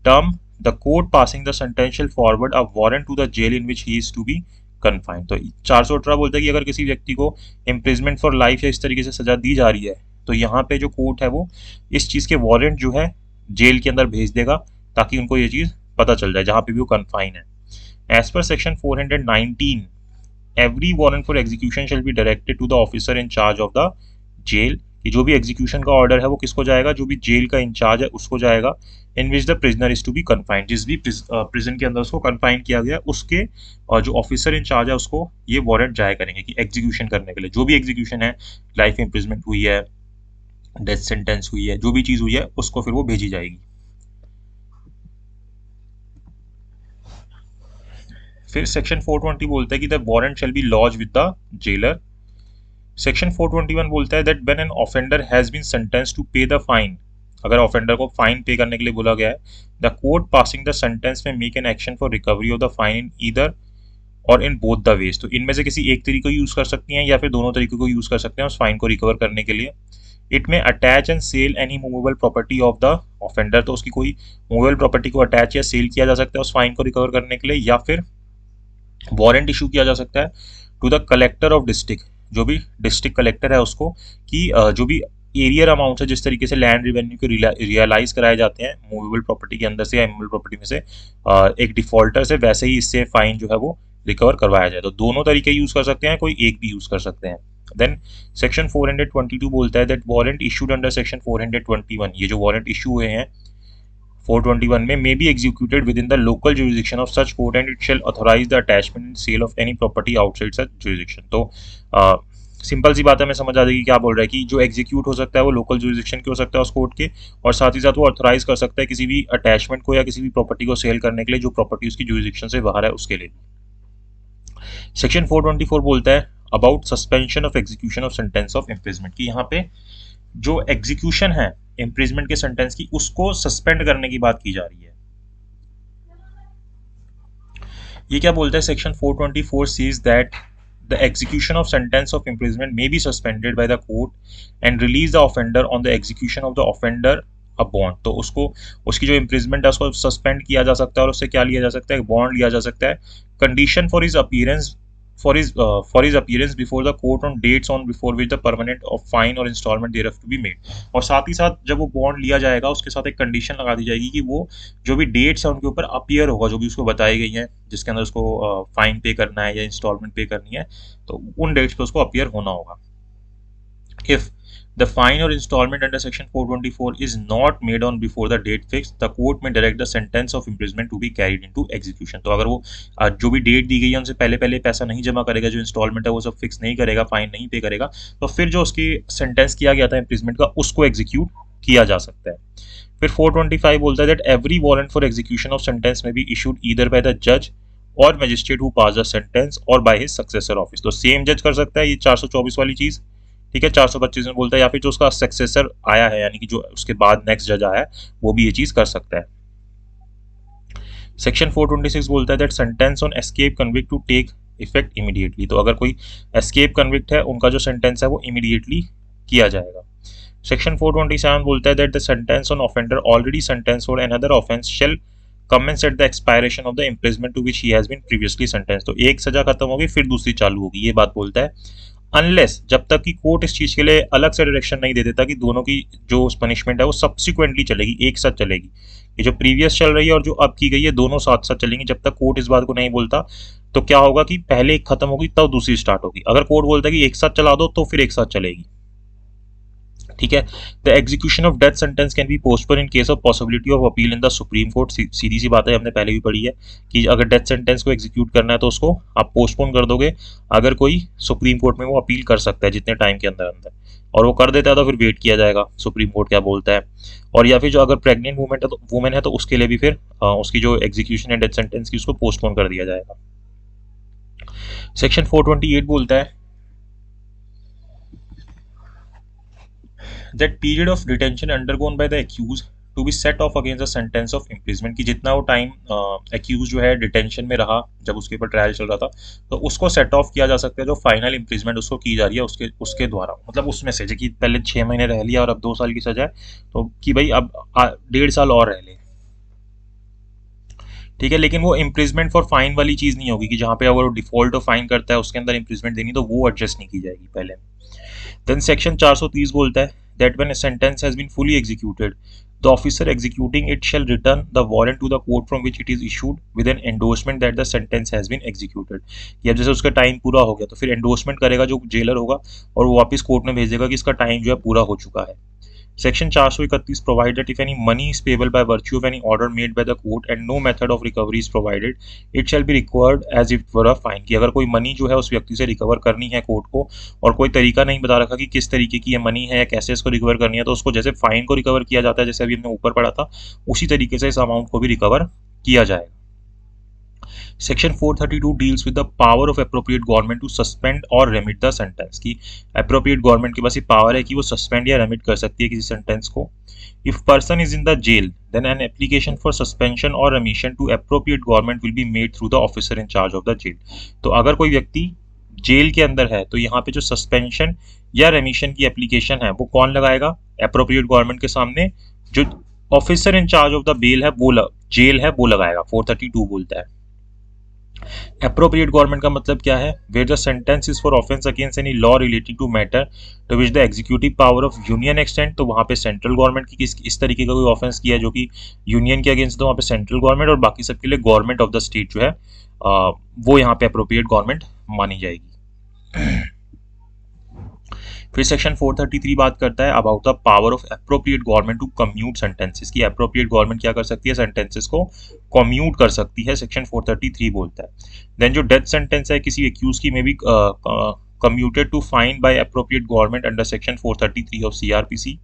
S1: term the court passing the sentence shall forward a warrant to the jail in which he is to be confined। तो 418 बोलता है कि अगर किसी व्यक्ति को imprisonment for life या इस तरीके से सजा दी जा रही है तो यहाँ पे जो कोर्ट है वो इस चीज़ के वारंट जो है जेल के अंदर भेज देगा ताकि उनको ये चीज़ पता चल जाए जहाँ पे भी वो कन्फाइन है। As per section 419 every warrant for execution shall be directed to the officer in charge of the jail, कि जो भी एग्जीक्यूशन का ऑर्डर है वो किसको जाएगा, जो भी जेल का इंचार्ज है उसको जाएगा, in which the prisoner is to be confined, जिस भी प्रिजन के अंदर उसको कन्फाइन किया गया उसके जो ऑफिसर इंचार्ज है उसको ये वारंट जाया करेंगे कि एग्जीक्यूशन करने के लिए, जो भी एग्जीक्यूशन है, लाइफ इम्प्रिजमेंट हुई है, डेथ सेंटेंस हुई है, जो भी चीज़ हुई है उसको फिर वो भेजी जाएगी। फिर सेक्शन 420 बोलता है कि the warrant shall be lodge with the jailer. Section 421 बोलता है that when an offender has been sentence to pay the fine, अगर ऑफेंडर को फाइन पे करने के लिए बोला गया है, the court passing the sentence may make an action for recovery of the fine in either or in both the ways. तो इनमें से किसी एक तरीके को यूज कर सकती हैं या फिर दोनों तरीकों को यूज कर सकते हैं उस फाइन को रिकवर करने के लिए। It may attach and sell any movable property of the offender, तो उसकी कोई मूवेबल प्रॉपर्टी को अटैच या सेल किया जा सकता है उस फाइन को रिकवर करने के लिए, या फिर वारंट इशू किया जा सकता है to the collector of district, जो भी डिस्ट्रिक्ट कलेक्टर है उसको, कि जो भी एरियर अमाउंट है जिस तरीके से लैंड रेवेन्यू के रियलाइज कराए जाते हैं मूवेबल प्रॉपर्टी के अंदर से या इमूवेबल प्रॉपर्टी में से एक डिफॉल्टर से, वैसे ही इससे फाइन जो है वो रिकवर करवाया जाए। तो दोनों तरीके यूज कर सकते हैं, कोई एक भी यूज कर सकते हैं। देन सेक्शन 422 बोलता है that warrant issued under section 421, ये जो वारंट इशू हुए हैं 421 में, may be executed within the local jurisdiction of such court and it shall authorize the attachment and sale of any property outside such jurisdiction। तो simple सी बात है, मैं समझ आ जाएगी क्या बोल रहा है कि जो एग्जीक्यूट हो सकता है वो लोकल जुरिस्डिक्शन के हो सकता है उस कोर्ट के, और साथ ही साथ वो ऑथराइज कर सकता है किसी भी अटैचमेंट को या किसी भी प्रॉपर्टी को सेल करने के लिए जो प्रॉपर्टी उसकी जुरिस्डिक्शन से बाहर है उसके लिए। सेक्शन 424 बोलता है about suspension of execution of sentence of imprisonment, की यहाँ पे जो एग्जीक्यूशन है इम्प्रिजमेंट के सेंटेंस की उसको सस्पेंड करने की बात की जा रही है। ये क्या बोलता है, section 424 says that the execution of sentence of imprisonment may be suspended by the court and release the offender on the execution of the offender a bond. तो उसको उसकी जो इम्प्रिजमेंट है उसको सस्पेंड किया जा सकता है और उससे क्या लिया जा सकता है, बॉन्ड लिया जा सकता है, condition for his appearance for his appearance before the court on dates on before which the permanent of fine or installment thereof to be made। और साथ ही साथ जब वो बॉन्ड लिया जाएगा उसके साथ एक कंडीशन लगा दी जाएगी कि वो जो भी डेट्स है उनके ऊपर अपीयर होगा, जो भी उसको बताई गई हैं जिसके अंदर उसको फाइन पे करना है या इंस्टॉलमेंट पे करनी है, तो उन डेट्स पे उसको अपीयर होना होगा। If the fine or installment under section 424 is not made on before the date fixed, the court may direct the sentence of imprisonment to be carried into execution। तो अगर वो जो भी डेट दी गई है उनसे पहले पहले पैसा नहीं जमा करेगा, जो इंस्टॉलमेंट है वो सब फिक्स नहीं करेगा, फाइन नहीं पे करेगा, तो फिर जो उसकी सेंटेंस किया गया था इम्प्रिजमेंट का उसको एग्जीक्यूट किया जा सकता है। फिर 425 बोलता है that every warrant for execution of sentence may be issued either by the जज or magistrate who pass the sentence or by his successor office. तो सेम जज कर सकता है, ये 424 वाली चीज़, ठीक है। 425 में बोलता है या फिर जो उसका सक्सेसर आया है यानी कि जो उसके बाद नेक्स्ट जज आया है वो भी ये चीज कर सकता है। सेक्शन 426 बोलता है that sentence on escape convict to take effect immediately. तो अगर कोई एस्केप कन्विक्ट है उनका जो सेंटेंस है वो इमीडिएटली किया जाएगा। सेक्शन 427 बोलता है that the sentence on offender already sentence for another offence shall commence at the expiration of the imprisonment to which he has been previously sentence. तो एक सजा खत्म होगी फिर दूसरी चालू होगी, ये बात बोलता है, अनलेस जब तक कि कोर्ट इस चीज के लिए अलग से डायरेक्शन नहीं दे देता कि दोनों की जो पनिशमेंट है वो सब्सिक्वेंटली चलेगी, एक साथ चलेगी। ये जो प्रीवियस चल रही है और जो अब की गई है दोनों साथ साथ चलेंगी। जब तक कोर्ट इस बात को नहीं बोलता तो क्या होगा कि पहले एक खत्म होगी तब दूसरी स्टार्ट होगी। अगर कोर्ट बोलता है कि एक साथ चला दो तो फिर एक साथ चलेगी। ठीक है। The execution of death sentence can be postpone in case of possibility of appeal in the supreme court. सीधी सी बात है, हमने पहले भी पढ़ी है कि अगर डेथ सेंटेंस को एग्जीक्यूट करना है तो उसको आप पोस्टपोन कर दोगे, अगर कोई सुप्रीम कोर्ट में वो अपील कर सकता है जितने टाइम के अंदर अंदर, और वो कर देता है तो फिर वेट किया जाएगा सुप्रीम कोर्ट क्या बोलता है। और या फिर जो अगर प्रेग्नेंट वुमेन है तो उसके लिए भी फिर उसकी जो एग्जीक्यूशन है डेथ सेंटेंस की उसको पोस्टपोन कर दिया जाएगा। सेक्शन 428 बोलता है that period of detention undergone by the accused to be set off against the sentence of imprisonment, कि जितना वो टाइम accused जो है डिटेंशन में रहा जब उसके ऊपर ट्रायल चल रहा था तो उसको सेट ऑफ किया जा सकता है जो फाइनल इम्प्रिजमेंट उसको की जा रही है उसके द्वारा, मतलब उसमें से जो कि पहले 6 महीने रह लिया और अब 2 साल की सजा है तो कि भाई अब 1.5 साल और रह ले, ठीक है। लेकिन वो इम्प्रिजमेंट फॉर फाइन वाली चीज़ नहीं होगी कि जहाँ पे अगर वो डिफॉल्ट और फाइन करता है उसके अंदर इम्प्रिजमेंट देनी, तो वो एडजस्ट नहीं की जाएगी पहले। देन सेक्शन 430 बोलता है that when a sentence has been fully executed, the officer executing it shall return the warrant to the court from which it is issued with an endorsement that the sentence has been executed। कि अब जैसे उसका time पूरा हो गया तो फिर endorsement करेगा जो जेलर होगा और वो वापस कोर्ट में भेजेगा कि इसका टाइम जो है पूरा हो चुका है। Section 431 provides that if any money is payable by virtue of any order made by the court and no method of recovery is provided, it shall be required as if were a fine। कि अगर कोई money जो है उस व्यक्ति से recover करनी है कोर्ट को और कोई तरीका नहीं बता रखा कि किस तरीके की ये मनी है या कैसे इसको रिकवर करनी है, तो उसको जैसे फाइन को रिकवर किया जाता है जैसे अभी हमने ऊपर पढ़ा था उसी तरीके से इस अमाउंट को भी रिकवर किया जाएगा। Section 432 deals with the power of appropriate government to suspend और रेमिट द सेंटेंस। की एप्रोप्रिएट गवर्नमेंट के पास ये पावर है कि वो सस्पेंड या रेमिट कर सकती है किसी सेंटेंस को। If person is in the jail then an application for suspension or remission to appropriate government will be made through the officer in charge of the jail. तो अगर कोई व्यक्ति जेल के अंदर है तो यहाँ पे जो सस्पेंशन या रेमिशन की एप्लीकेशन है वो कौन लगाएगा? एप्रोप्रिएट गवर्नमेंट के सामने जो officer in charge of the bail है वो जेल है वो लगाएगा। 432 बोलता है। एप्रोप्रिएट गवर्नमेंट का मतलब क्या है? Where the sentence is for offence against any law relating to matter to which the executive power of union extend. तो वहाँ पे सेंट्रल गवर्नमेंट की इस तरीके का कोई ऑफेंस किया है जो कि यूनियन के अगेंस्ट, तो वहाँ पे सेंट्रल गवर्नमेंट और बाकी सबके लिए गवर्नमेंट ऑफ द स्टेट जो है वो यहाँ पे एप्रोप्रिएट गवर्नमेंट मानी जाएगी। फिर सेक्शन 433 बात करता है about the power of appropriate government to commute sentences. की एप्रोप्रिएट गवर्नमेंट क्या कर सकती है? सेंटेंसेस को कम्यूट कर सकती है। सेक्शन 433 बोलता है देन जो डेथ सेंटेंस है किसी एक्यूज की में भी commuted to fine by appropriate government under section 433 of CrPC.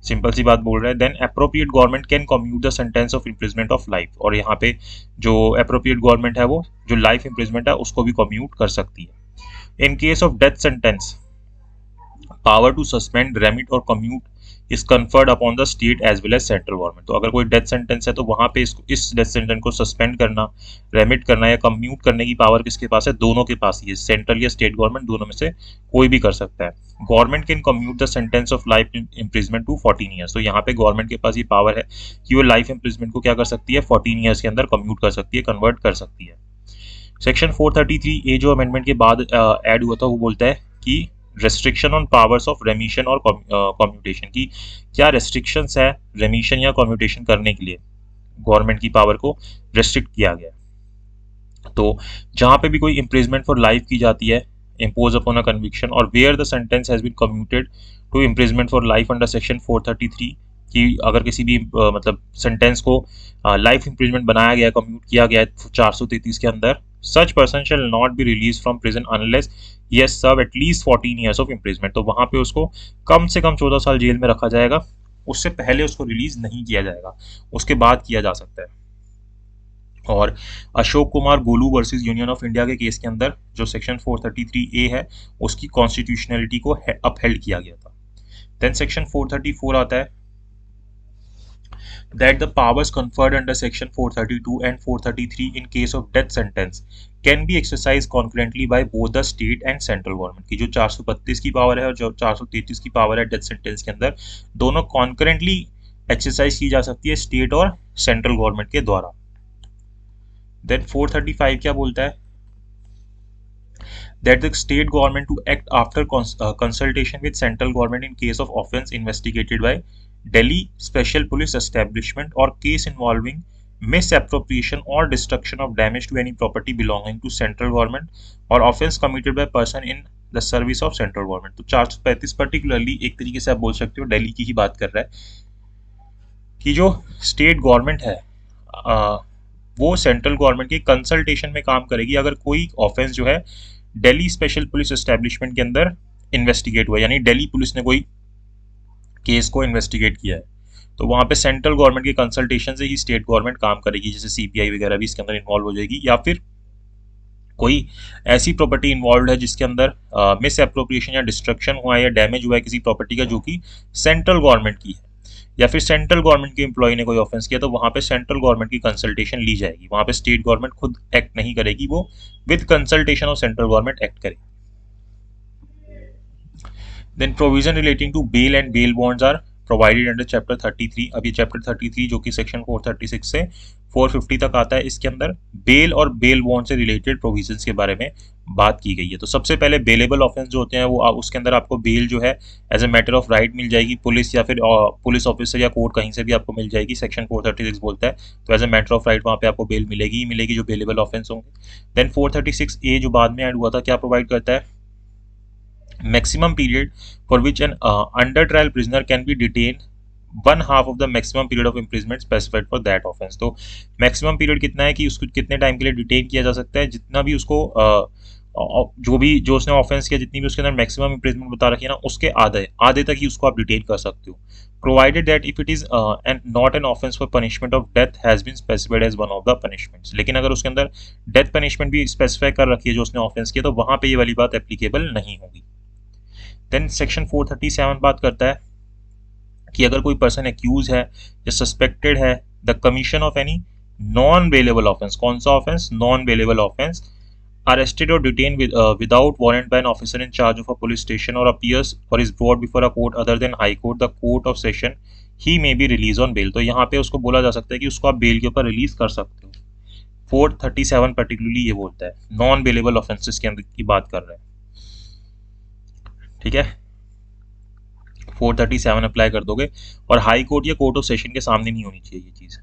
S1: Simple सी बात बोल रहा है। Then appropriate government can commute the sentence of imprisonment of life. और यहाँ पे जो एप्रोप्रिएट गवर्नमेंट है वो जो लाइफ इम्प्रिजमेंट है उसको भी कम्यूट कर सकती है। In case of death sentence power to suspend, remit or commute is conferred upon the state as well as central government. तो अगर कोई डेथ सेंटेंस है तो वहां पे इस डेथ सेंटेंस को सस्पेंड करना, रेमिट करना या कम्यूट करने की पावर किसके पास है? दोनों के पास ही है। सेंट्रल या स्टेट गवर्नमेंट दोनों में से कोई भी कर सकता है। Government can commute the sentence of life imprisonment to 14 years. तो यहाँ पे गवर्नमेंट के पास ये पावर है कि वो लाइफ इम्प्रिजमेंट को क्या कर सकती है? 14 ईयर्स के अंदर कम्यूट कर सकती है, कन्वर्ट कर सकती है। सेक्शन 433 ए जो अमेंडमेंट के बाद ऐड हुआ था वो बोलता है कि रेस्ट्रिक्शन ऑन पावर्स ऑफ रेमिशन और कम्यूटेशन। की क्या रेस्ट्रिक्शंस है रेमिशन या कम्यूटेशन करने के लिए? गवर्नमेंट की पावर को रेस्ट्रिक्ट किया गया। तो जहां पे भी कोई इम्प्रिजमेंट फॉर लाइफ की जाती है इम्पोज अपॉन अ कन्विक्शन और where the sentence has been commuted to imprisonment for life under section 433, कि अगर किसी भी मतलब सेंटेंस को लाइफ इम्प्रिजमेंट बनाया गया, कम्यूट किया गया है 433 के अंदर, such person shall not be release from prison unless he has serve at least 14 years of imprisonment. तो वहां पे उसको कम से कम 14 साल जेल में रखा जाएगा, उससे पहले उसको रिलीज नहीं किया जाएगा, उसके बाद किया जा सकता है। और Ashok Kumar Golu versus union of India के केस के अंदर जो सेक्शन 433A है उसकी कॉन्स्टिट्यूशनलिटी को अपहेल्ड किया गया था। देन सेक्शन 434 आता है that the powers conferred under section 432 and 433 in case of death sentence can be exercised concurrently by both the state and central government। की जो 432 की पावर है और जो 433 की पावर है डेथ सेंटेंस के अंदर, दोनों कॉन्करेंटली एक्सरसाइज की जा सकती है स्टेट और सेंट्रल गवर्नमेंट के द्वारा। देन 435 क्या बोलता है? that the state government to act after consultation with central government in case of offence investigated by Delhi Special Police Establishment or case involving misappropriation or destruction of damage to any property belonging to central government or offence committed by person in the service of central government. तो 435 particularly एक तरीके से आप बोल सकते हो दिल्ली की ही बात कर रहा है कि जो स्टेट गवर्नमेंट है वो सेंट्रल गवर्नमेंट के कंसल्टेशन में काम करेगी अगर कोई ऑफेंस जो है दिल्ली स्पेशल पुलिस एस्टेब्लिशमेंट के अंदर इन्वेस्टिगेट हुआ, यानी दिल्ली पुलिस ने कोई केस को इन्वेस्टिगेट किया है, तो वहां पे सेंट्रल गवर्नमेंट के कंसल्टेशन से ही स्टेट गवर्नमेंट काम करेगी, जैसे सीपीआई वगैरह भी इसके अंदर इन्वॉल्व हो जाएगी, या फिर कोई ऐसी प्रॉपर्टी इन्वॉल्व है जिसके अंदर मिस एप्रोप्रिएशन या डिस्ट्रक्शन हुआ है या डैमेज हुआ है किसी प्रॉपर्टी का जो कि सेंट्रल गवर्नमेंट की है, या फिर सेंट्रल गवर्नमेंट के एम्प्लॉय ने कोई ऑफेंस किया, तो वहां पे सेंट्रल गवर्नमेंट की कंसल्टेशन ली जाएगी। वहां पे स्टेट गवर्नमेंट खुद एक्ट नहीं करेगी, वो with consultation of central government act करेगी। Then provision relating to bail and bail bonds are provided under chapter 33। अब ये चैप्टर 33 जो कि सेक्शन 436 से 450 तक आता है, इसके अंदर बेल और बेल बॉन्ड से रिलेटेड प्रोविजंस के बारे में बात की गई है। तो सबसे पहले बेलेबल ऑफेंस जो होते हैं वो उसके अंदर आपको बेल जो है as a matter of right मिल जाएगी, पुलिस या फिर पुलिस ऑफिसर या कोर्ट कहीं से भी आपको मिल जाएगी, सेक्शन 436 बोलता है। तो as a matter of right वहाँ पे आपको बेल मिलेगी ही मिलेगी जो बेलेबल ऑफेंस होंगे। देन 436A जो बाद में ऐड हुआ था, क्या प्रोवाइड करता है, maximum period for which an under trial prisoner can be detained one half of the maximum period of imprisonment specified for that offence. तो मैक्सिमम पीरियड कितना है कि उसको कितने टाइम के लिए डिटेन किया जा सकता है, जितना भी उसको जो उसने ऑफेंस किया, जितनी भी उसके अंदर मैक्सिमम इम्प्रिजमेंट बता रखी है ना, उसके आधे तक ही उसको आप डिटेन कर सकते हो, provided that if it is and not an offence for punishment of death has been specified as one of the punishments. लेकिन अगर उसके अंदर डेथ पनिशमेंट भी स्पेसिफाई कर रखी है जो उसने ऑफेंस किया, तो वहां पे ये वाली बात एप्लीकेबल नहीं होगी। देन सेक्शन 437 बात करता है कि अगर कोई पर्सन एक्यूज है या सस्पेक्टेड है the commission of any non bailable offence, कौन सा offence, non bailable offence, arrested or detained without warrant by an officer in charge of a police station or appears or is brought before a court other than high court, the court of session, he may be released on bail। तो यहाँ पे उसको बोला जा सकता है कि उसको आप बेल के ऊपर रिलीज कर सकते हो। 437 पर्टिकुलरली ये बोलता है, नॉन बेलेबल ऑफेंसेस के अंदर की बात कर रहा है, ठीक है। 437 अप्लाई कर दोगे और हाई कोर्ट या कोर्ट ऑफ सेशन के सामने नहीं होनी चाहिए ये चीज़।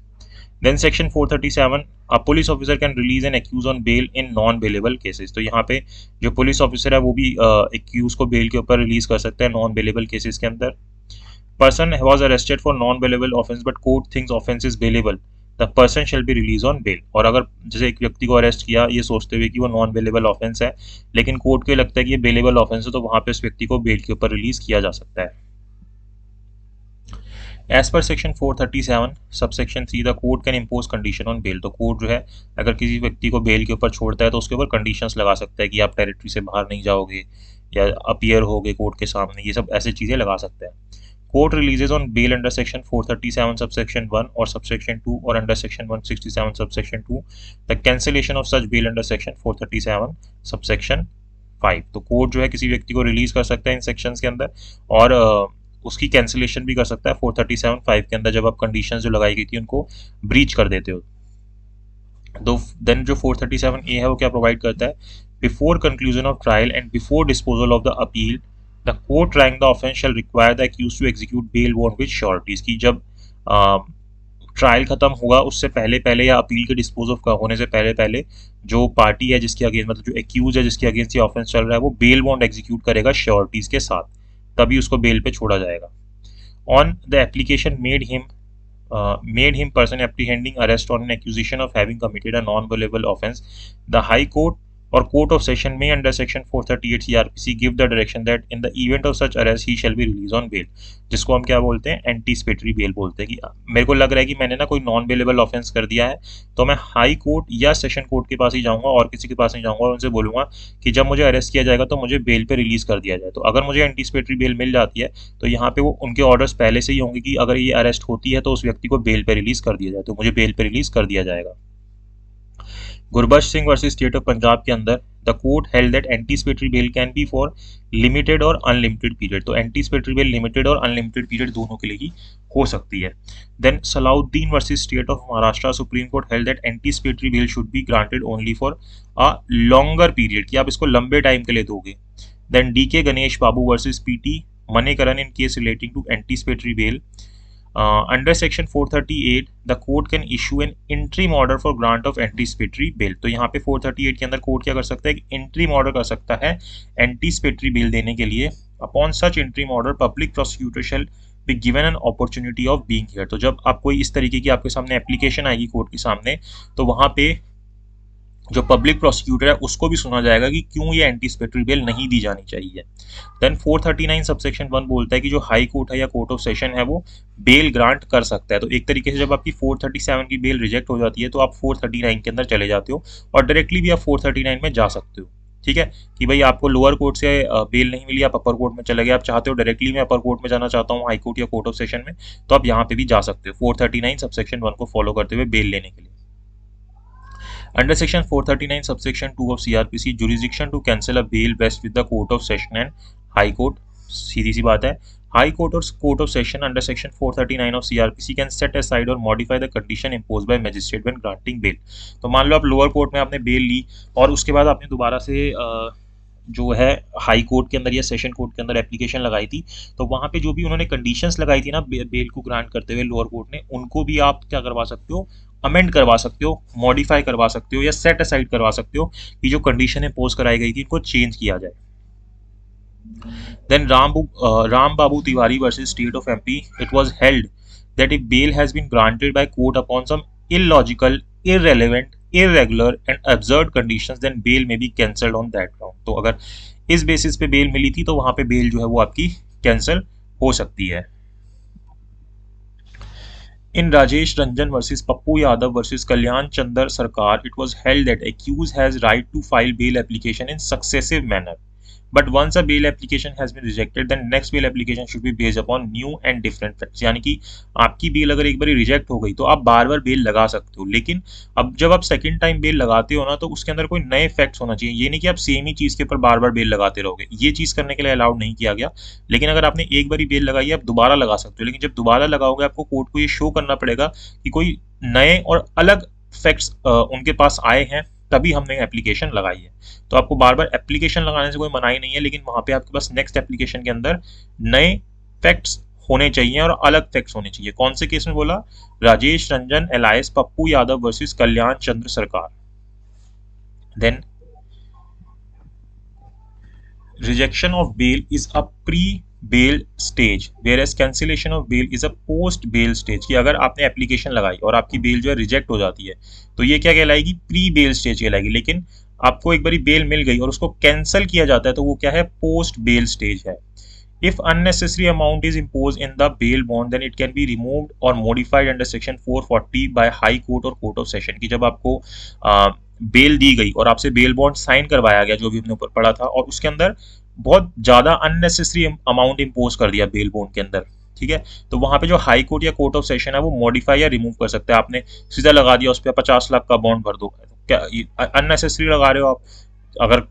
S1: Then section 437 a police officer can release an accused on bail in non bailable cases. तो यहाँ पे जो पुलिस ऑफिसर है वो भी एक्यूज को बेल के ऊपर रिलीज कर सकता है नॉन बेलेबल केसेस के अंदर। Person was arrested for non bailable offence but court thinks offence is bailable, the person shall be release on bail. और अगर जैसे एक व्यक्ति को अरेस्ट किया ये सोचते हुए कि वो नॉन बेलेबल ऑफेंस है, लेकिन कोर्ट को लगता है कि ये बेलेबल ऑफेंस है, तो वहां पे उस व्यक्ति को बेल के ऊपर रिलीज किया जा सकता है। As per section 437 subsection 3 the court can impose condition on bail. तो कोर्ट जो है अगर किसी व्यक्ति को बेल के ऊपर छोड़ता है तो उसके ऊपर कंडीशंस लगा सकता है कि आप टेरिटरी से बाहर नहीं जाओगे या अपीयर होगे कोर्ट के सामने, ये सब ऐसी चीज़ें लगा सकता है। Court releases on bail under section 437 subsection 1 और सबसेक्शन 2 और under section 167 subsection 2 the cancellation of such bail under section 437 subsection 5। तो कोर्ट जो है किसी व्यक्ति को रिलीज कर सकता है इन सेक्शंस के अंदर और उसकी कैंसिलेशन भी कर सकता है 437(5) के अंदर जब आप कंडीशंस जो लगाई गई थी उनको ब्रीच कर देते हो। तो देन जो 437A है वो क्या प्रोवाइड करता है, before conclusion of trial and before disposal of the appeal the court trying the offence shall require the accused to execute bail bond with sureties. की जब ट्रायल खत्म होगा उससे पहले या अपील के डिस्पोज ऑफ होने से पहले जो पार्टी है जिसके अगेंस्ट, मतलब जो एक्यूज है जिसके अगेंस्ट ये ऑफेंस चल रहा है, वो बेल बॉन्ड एग्जीक्यूट करेगा श्योरिटीज के साथ, तभी उसको बेल पे छोड़ा जाएगा। On the application made him person apprehending arrest on an accusation of having committed a non bailable offence, the high court or court of session may under section 438 CRPC give the direction that in the event of such arrest he shall be release on bail, जिसको हम क्या बोलते हैं, anticipatory bail बोलते हैं। कि मेरे को लग रहा है कि मैंने ना कोई नॉन बेलेबल ऑफेंस कर दिया है, तो मैं हाई कोर्ट या सेशन कोर्ट के पास ही जाऊंगा और किसी के पास नहीं जाऊंगा और उनसे बोलूंगा कि जब मुझे अरेस्ट किया जाएगा तो मुझे बेल पे रिलीज कर दिया जाए। तो अगर मुझे एंटीसिपेटरी बेल मिल जाती है तो यहाँ पे वो उनके ऑर्डर्स पहले से ही होंगे कि अगर ये अरेस्ट होती है तो उस व्यक्ति को बेल पे रिलीज कर दिया जाए, तो मुझे बेल पे रिलीज कर दिया जाएगा। Gurbaksh Singh versus state of Punjab के अंदर the court held that anticipatory bail can be for limited और अनलिमिटेड पीरियड। तो एंटीसिपेटरी बेल लिमिटेड और अनलिमिटेड पीरियड दोनों के लिए ही हो सकती है। Then Salauddin versus state of Maharashtra supreme court held that anticipatory bail should be granted only for a longer period, कि आप इसको लंबे टाइम के लिए दोगे। Then DK Ganesh Babu versus PT Manikaran in case relating to anticipatory bail, under section 438 the court can issue an interim order for grant of anticipatory bail. तो यहाँ पे 438 के अंदर कोर्ट क्या कर सकता है, इंट्रीम ऑर्डर कर सकता है एंटीसिपेटरी बेल देने के लिए। Upon such interim order public prosecutor shall be given an opportunity of being here. तो जब आप कोई इस तरीके की आपके सामने एप्लीकेशन आएगी कोर्ट के सामने, तो वहां पे जो पब्लिक प्रोसिक्यूटर है उसको भी सुना जाएगा कि क्यों ये एंटीसिपेटरी बेल नहीं दी जानी चाहिए। देन 439 सबसेक्शन 1 बोलता है कि जो हाई कोर्ट है या कोर्ट ऑफ सेशन है वो बेल ग्रांट कर सकता है। तो एक तरीके से जब आपकी 437 की बेल रिजेक्ट हो जाती है तो आप 439 के अंदर चले जाते हो और डायरेक्टली भी आप 439 में जा सकते हो। ठीक है कि भाई आपको लोअर कोर्ट से बेल नहीं मिली, आप अपर कोर्ट में चले गए, आप चाहते हो डायरेक्टली मैं अपर कोर्ट में जाना चाहता हूँ हाई कोर्ट या कोर्ट ऑफ सेशन में, तो आप यहाँ पे भी जा सकते हो 439 सबसेक्शन 1 को फॉलो करते हुए बेल लेने के लिए। Under section 439 subsection 2 of CRPC, jurisdiction to cancel a bail rests with the court of session and high court। सीधी सी बात है, high court or court of session under section 439 of CRPC can set aside or modify the condition imposed by magistrate when granting bail. तो मान लो आप lower court में आपने bell ली और उसके बाद आपने दोबारा से जो है हाई कोर्ट के अंदर या सेशन कोर्ट के अंदर एप्लीकेशन लगाई थी, तो वहाँ पे जो भी उन्होंने कंडीशंस लगाई थी ना बेल को ग्रांट करते हुए लोअर कोर्ट ने, उनको भी आप क्या करवा सकते हो, अमेंड करवा सकते हो, मॉडिफाई करवा सकते हो या सेट असाइड करवा सकते हो कि जो कंडीशन इम्पोज कराई गई थी इनको चेंज किया जाए। Then Ram Babu Tiwari versus State of MP, it was held that if bail has been granted by court upon some illogical, irrelevant, irregular and absurd conditions, then bail may be cancelled on that ground। तो अगर इस basis पे bell मिली थी तो वहां पे bell जो है वो आपकी कैंसिल हो सकती है। In Rajesh Ranjan versus Pappu Yadav versus Kalyan Chandar Sarkar, it was held that accused has right to file bail application in successive manner. But once a bail application has been rejected, then next bail application should be based upon new and different facts। यानी कि आपकी bell अगर एक बार reject हो गई तो आप बार बार bell लगा सकते हो, लेकिन अब जब आप सेकंड टाइम बेल लगाते हो ना तो उसके अंदर कोई नए फैक्ट्स होना चाहिए। ये नहीं कि आप सेम ही चीज़ के ऊपर बार बार बेल लगाते रहोगे, ये चीज़ करने के लिए अलाउड नहीं किया गया। लेकिन अगर आपने एक बार बेल लगाई है आप दोबारा लगा सकते हो, लेकिन जब दोबारा लगाओगे आपको कोर्ट को ये शो करना पड़ेगा कि कोई नए और अलग फैक्ट्स उनके पास आए हैं तभी हमने एप्लीकेशन लगाई है। तो आपको बार बार एप्लीकेशन लगाने से कोई मनाही नहीं है, लेकिन वहां पे आपके पास नेक्स्ट एप्लीकेशन के अंदर नए फैक्ट्स होने चाहिए और अलग फैक्ट्स होने चाहिए। कौन से केस में बोला, Rajesh Ranjan alias Pappu Yadav versus Kalyan Chandra Sarkar. Then rejection of bail is a pre bail stage whereas cancellation of bail is a post bail stage. कि अगर आपने एप्लीकेशन लगाई और आपकी बेल जो है रिजेक्ट हो जाती है तो ये क्या कहलाएगी, प्री बेल स्टेज कहलाएगी। लेकिन आपको एक बारी बेल मिल गई और उसको कैंसिल किया जाता है तो वो क्या है, पोस्ट बेल स्टेज है। If unnecessary amount is imposed in the bail bond, then it can be removed or modified under section 440 by High Court और Court of Session। कि जब आपको बेल दी गई और आपसे बेल बॉन्ड साइन करवाया गया जो भी हमने ऊपर पढ़ा था और उसके अंदर बहुत ज्यादा अननेसेसरी अमाउंट इम्पोज कर दिया बेल बॉन्ड के अंदर, ठीक है, तो वहां पे जो हाई कोर्ट या कोर्ट ऑफ सेशन है वो मॉडिफाई या रिमूव कर सकता है। आपने सीधा लगा दिया उस पर 50 लाख का बॉन्ड भर दो, क्या अननेसेसरी लगा रहे हो आप? अगर